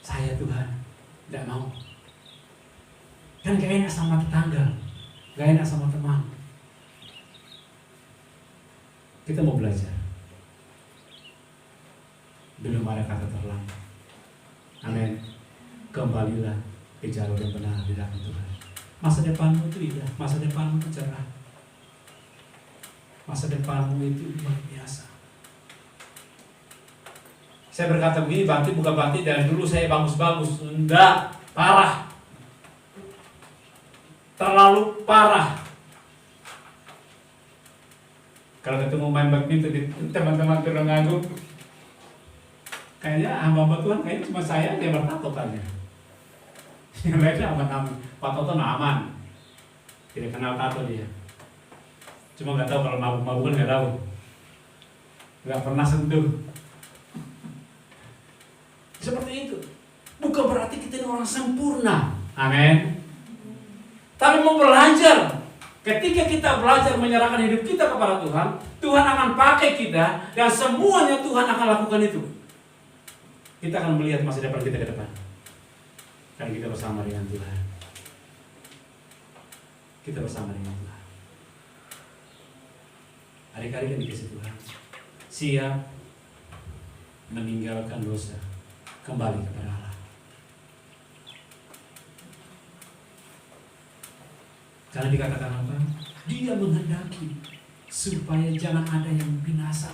saya Tuhan tidak mau. Dan gak enak sama tetangga, gak enak sama teman. Kita mau belajar. Belum ada kata terlambat. Amin. Kembalilah ke jalur yang benar di dalam Tuhan. Masa depanmu itu indah, masa depanmu itu cerah, masa depanmu itu luar biasa. Saya berkata begini, bakti bukan bakti dari dulu saya bagus-bagus, enggak, parah. terlalu parah. Kalau ketemu main badminton di teman-teman Tulungagung, kayaknya hamba Tuhan kayaknya cuma saya yang bertato kayaknya. Yang lainnya aman-aman. Pak Toto aman, tidak kenal tato dia. Cuma nggak tahu kalau mabuk-mabukan nggak tahu, nggak pernah sentuh. Seperti itu. Bukan berarti kita ini orang sempurna, amin. Tapi mau belajar. Ketika kita belajar menyerahkan hidup kita kepada Tuhan, Tuhan akan pakai kita dan semuanya Tuhan akan lakukan itu. Kita akan melihat masa depan kita ke depan. Karena kita bersama dengan Tuhan. Kita bersama dengan Tuhan. Adik-adik yang dikasih Tuhan, siap meninggalkan dosa, kembali kepada Allah. Karena dikatakan apa? Dia menghendaki supaya jangan ada yang binasa.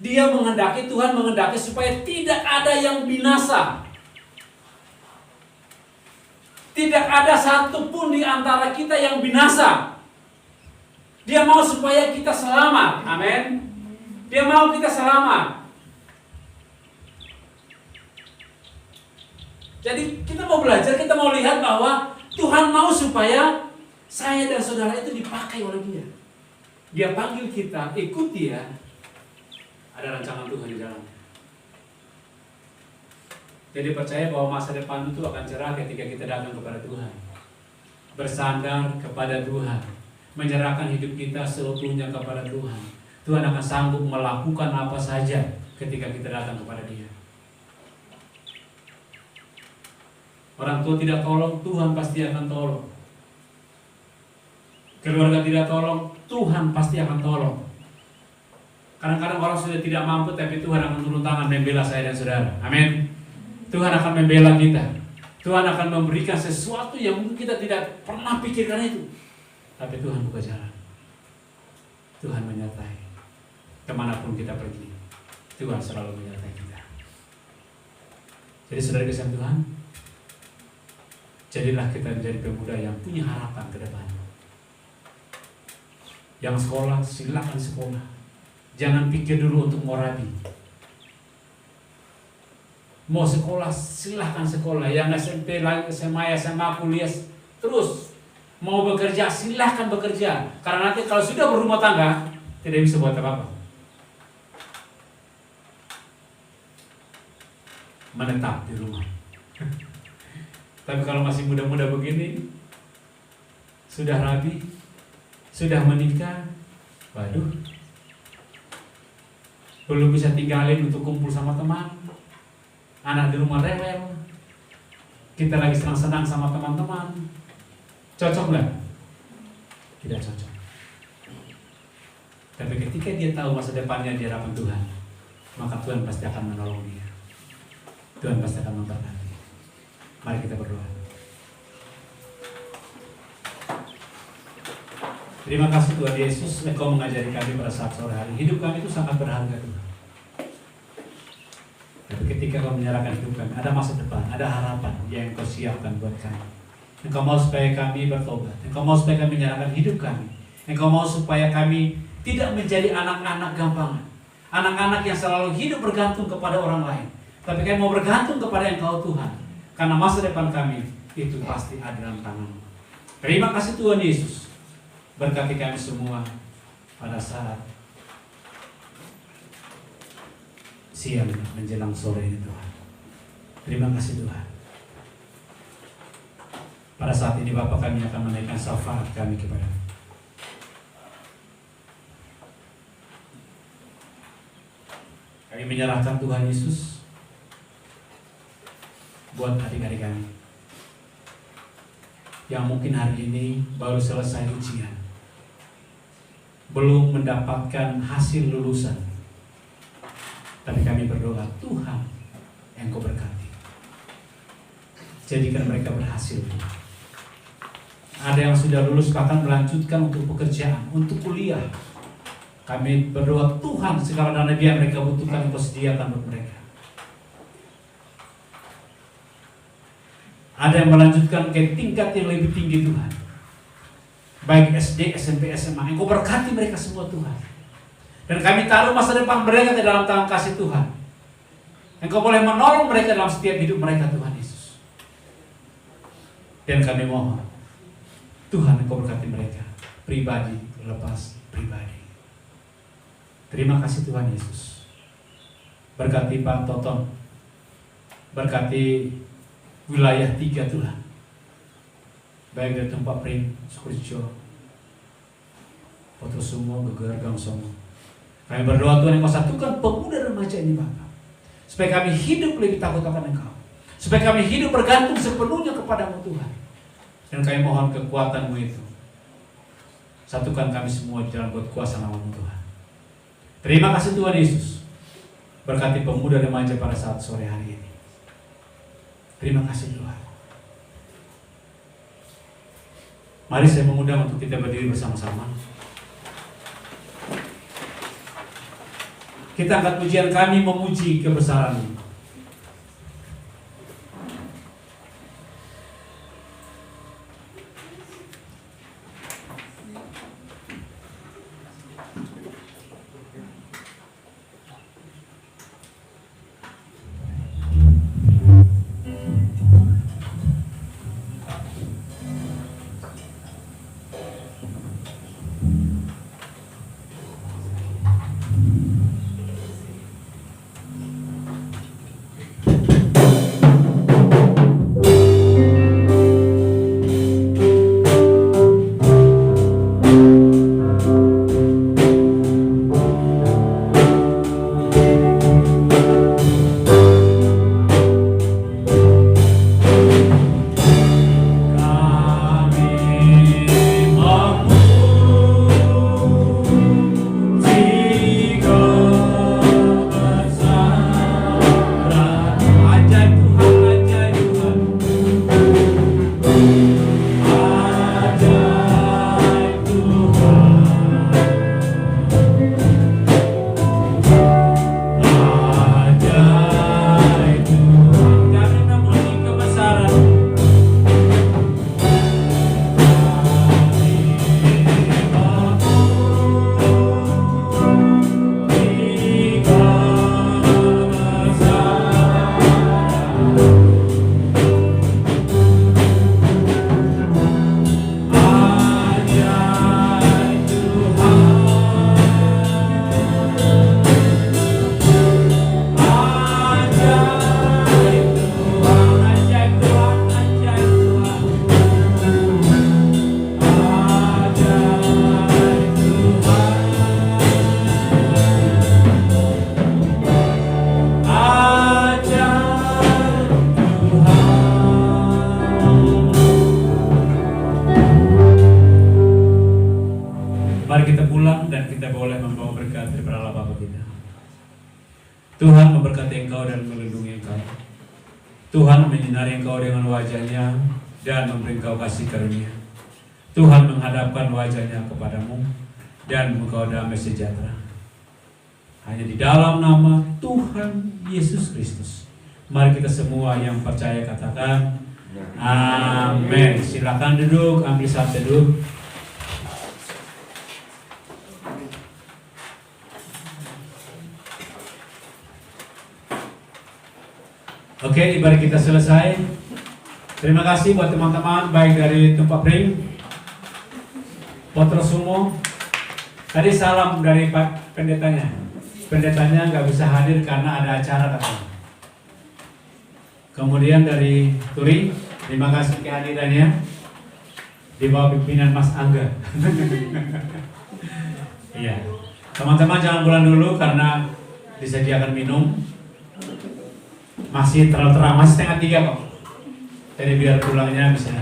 Dia menghendaki, Tuhan menghendaki supaya tidak ada yang binasa. Tidak ada satupun di antara kita yang binasa. Dia mau supaya kita selamat. Amin. Dia mau kita selamat. Jadi kita mau belajar, kita mau lihat bahwa Tuhan mau supaya saya dan saudara itu dipakai oleh Dia. Dia panggil kita, ikut Dia. Ada rancangan Tuhan di dalamnya. Jadi percaya bahwa masa depan itu akan cerah ketika kita datang kepada Tuhan. Bersandar kepada Tuhan. Menyerahkan hidup kita seutuhnya kepada Tuhan. Tuhan akan sanggup melakukan apa saja ketika kita datang kepada Dia. Orang tua tidak tolong, Tuhan pasti akan tolong. Keluarga tidak tolong, Tuhan pasti akan tolong. Kadang-kadang orang sudah tidak mampu, tapi Tuhan akan turun tangan membela saya dan saudara. Amin. Tuhan akan membela kita. Tuhan akan memberikan sesuatu yang mungkin kita tidak pernah pikirkan itu. Tapi Tuhan buka jalan. Tuhan menyertai. Kemanapun kita pergi, Tuhan selalu menyertai kita. Jadi saudara kasih Tuhan, jadilah kita menjadi pemuda yang punya harapan ke depan. Yang sekolah, silakan sekolah. Jangan pikir dulu untuk mau rabi. Mau sekolah, silahkan sekolah. Yang SMP, SMA, kuliah, terus. Mau bekerja, silahkan bekerja. Karena nanti kalau sudah berumah tangga, tidak bisa buat apa-apa. Menetap di rumah. Tapi kalau masih muda-muda begini, sudah rabi, sudah menikah, waduh, belum bisa tinggalin untuk kumpul sama teman, anak di rumah rewel, kita lagi senang-senang sama teman-teman, cocok nggak? Tidak cocok. Tapi ketika dia tahu masa depannya di hadapan Tuhan, maka Tuhan pasti akan menolong dia. Tuhan pasti akan memberkati. Mari kita berdoa. Terima kasih Tuhan Yesus, Engkau mengajari kami pada saat sore hari. Hidup kami itu sangat berharga Tuhan. Tapi ketika Kau menyerahkan hidup kami, ada masa depan, ada harapan yang Engkau siapkan buat kami. Engkau mau supaya kami bertobat. Engkau mau supaya kami menyerahkan hidup kami. Engkau mau supaya kami tidak menjadi anak-anak gampangan. Anak-anak yang selalu hidup bergantung kepada orang lain. Tapi kami mau bergantung kepada Engkau Tuhan. Karena masa depan kami itu pasti ada dalam tangan-Mu. Terima kasih Tuhan Yesus. Berkati kami semua pada saat siang menjelang sore ini Tuhan. Terima kasih Tuhan. Pada saat ini Bapa, kami akan menaikkan syafaat kami kepada-Mu. Kami menyerahkan Tuhan Yesus buat adik-adik kami yang mungkin hari ini baru selesai ujian, belum mendapatkan hasil lulusan. Tapi kami berdoa, Tuhan Engkau berkati, jadikan mereka berhasil. Ada yang sudah lulus bahkan melanjutkan untuk pekerjaan, untuk kuliah. Kami berdoa, Tuhan segala dana biaya mereka butuhkan Engkau sediakan buat mereka. Ada yang melanjutkan ke tingkat yang lebih tinggi Tuhan. Baik SD, SMP, SMA. Engkau berkati mereka semua Tuhan. Dan kami taruh masa depan mereka ke dalam tangan kasih Tuhan. Engkau boleh menolong mereka dalam setiap hidup mereka Tuhan Yesus. Dan kami mohon Tuhan Engkau berkati mereka pribadi lepas pribadi. Terima kasih Tuhan Yesus. Berkati Pak Toton. Berkati wilayah 3 Tuhan. Baik dari tempat Pring, Sukurjo, Potosumo, Geger, Gangsomo. Kami berdoa Tuhan Engkau satukan pemuda remaja ini Bapak. Supaya kami hidup lebih takut akan Engkau. Supaya kami hidup bergantung sepenuhnya kepadamu Tuhan. Dan kami mohon kekuatan-Mu itu. Satukan kami semua di dalam buat kuasa nama-Mu Tuhan. Terima kasih Tuhan Yesus. Berkati pemuda remaja pada saat sore hari ini. Terima kasih Tuhan. Mari saya mengundang untuk kita berdiri bersama-sama. Kita angkat pujian kami memuji kebesaran-Mu. Tuhan memberkati engkau dan melindungi engkau. Tuhan menyinari engkau dengan wajah-Nya dan memberi engkau kasih karunia. Tuhan menghadapkan wajah-Nya kepadamu dan engkau damai sejahtera. Hanya di dalam nama Tuhan Yesus Kristus. Mari kita semua yang percaya katakan amin. Silakan duduk, ambil saat teduh. Oke, ibadah kita selesai. Terima kasih buat teman-teman baik dari tempat Pring, Potrosumo. Tadi salam dari Pak Pendetanya. Pendetanya nggak bisa hadir karena ada acara katanya. Kemudian dari Turi, terima kasih kehadirannya di bawah pimpinan Mas Angga. Iya, teman-teman jangan pulang dulu karena disediakan minum. Masih terlalu terang, masih setengah 3 kok. Jadi biar pulangnya bisa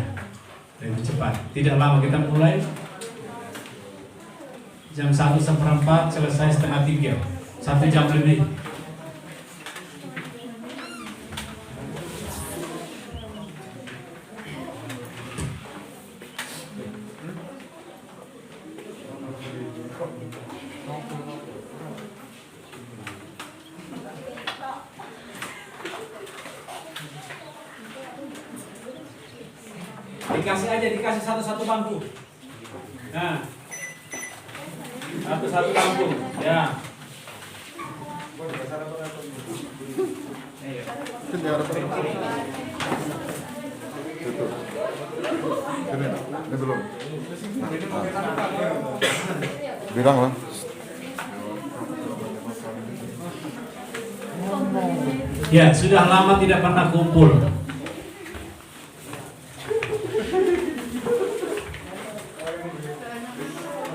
lebih cepat. Tidak lama, kita mulai jam 1:15, selesai setengah 3. 1 jam lebih. dikasih satu-satu bangku. Nah, satu-satu bangku, ya. Ini belum. Bilang lah. Ya, sudah lama tidak pernah kumpul.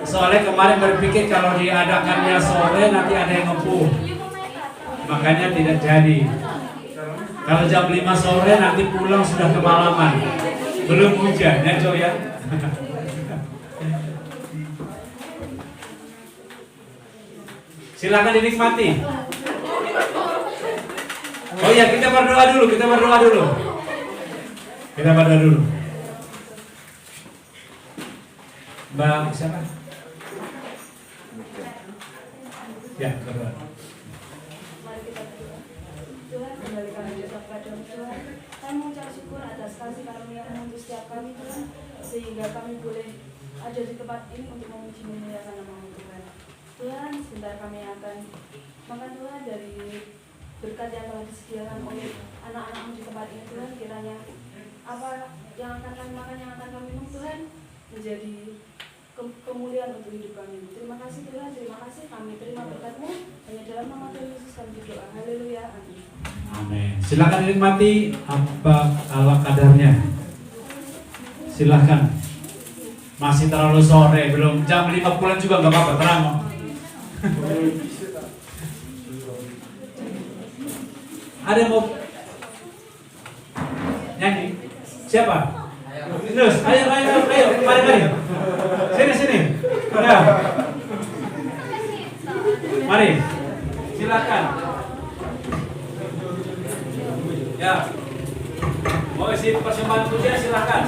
Soalnya kemarin berpikir kalau diadakannya sore nanti ada yang ngepuh. Makanya tidak jadi. Kalau jam 5 sore nanti pulang sudah kemalaman. Belum hujan ya Joy ya. Silakan dinikmati. Oh ya, kita berdoa dulu. Kita berdoa dulu. Mbak siapa? Ya, berdoa. Mari kita berdoa. Tuhan, kembali kami berdoa kepada Tuhan. Kami mengucap syukur atas kasih karunia-Mu untuk setiap kami Tuhan, sehingga kami boleh ada di tempat ini untuk memuji memuliakan nama-Mu Tuhan. Tuhan, sebentar kami akan makan Tuhan dari berkat yang telah disediakan oleh anak-anak-Mu di tempat ini Tuhan. Kiranya apa yang akan kami makan, yang akan kami minum Tuhan, menjadi kemuliaan untuk hidup kami. Terima kasih Tuhan, terima kasih, kami terima berkat-Mu. Hanya dalam nama Tuhan Yesus kami berdoa. Haleluya, amin. Amin. Silakan dinikmati apa ala kadarnya. Silakan. Masih terlalu sore, belum jam 5 pulang juga nggak apa-apa, terang. Ada yang mau nyanyi? Siapa? Nus, ayo, mari. Sini. Ya. Mari. Silakan. Ya. Mau isi persembahan pujian silakan.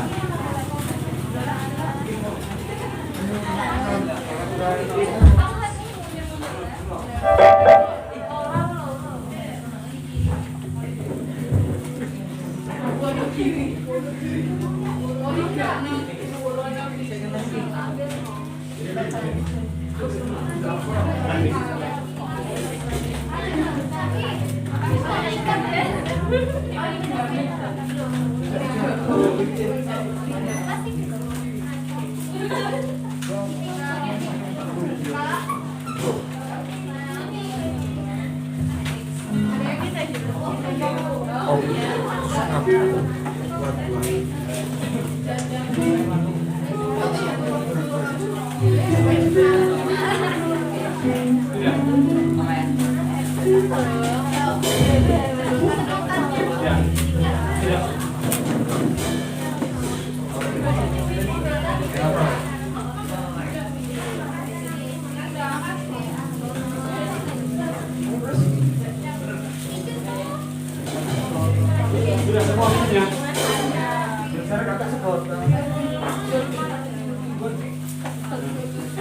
Sudah semua minumnya.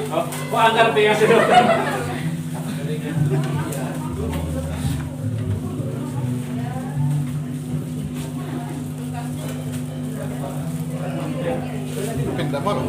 Oh, kok anggar pengen sih dokter? Pindah mana?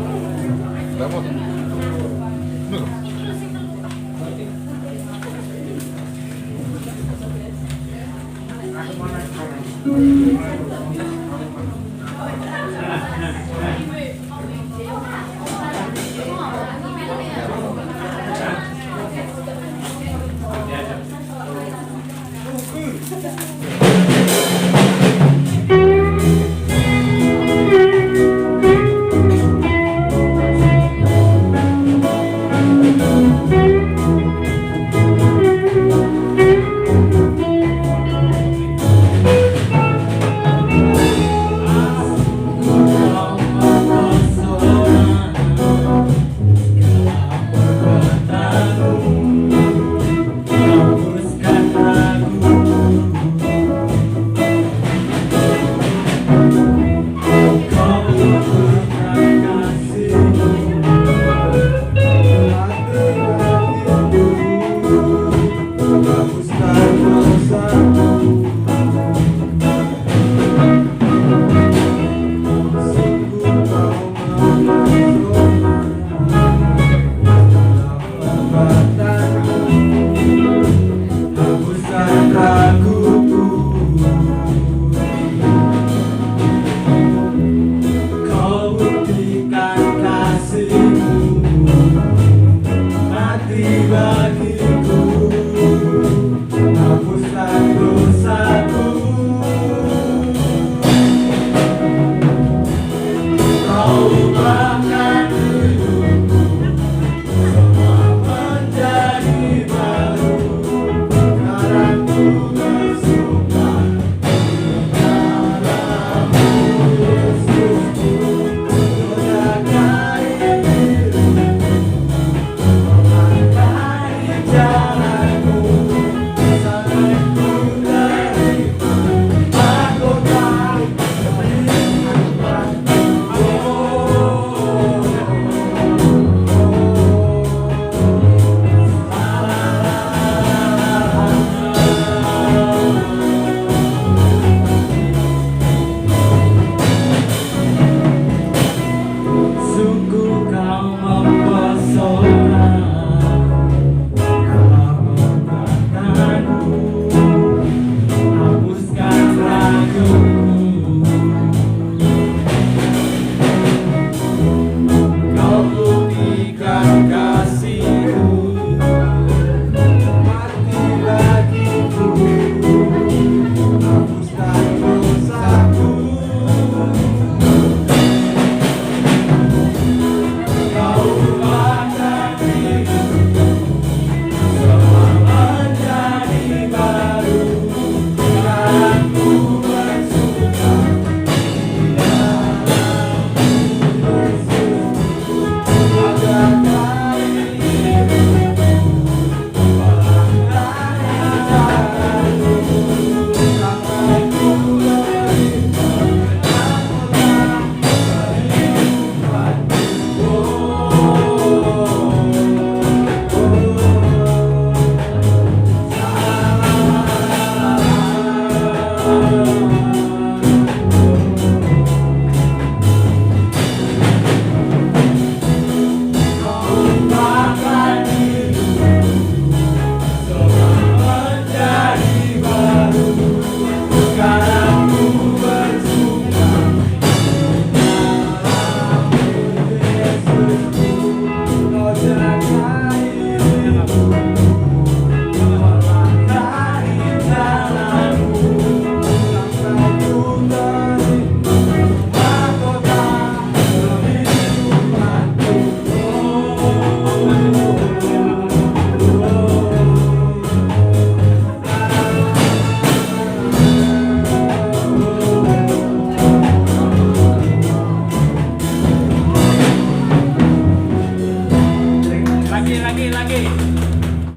Tuhan.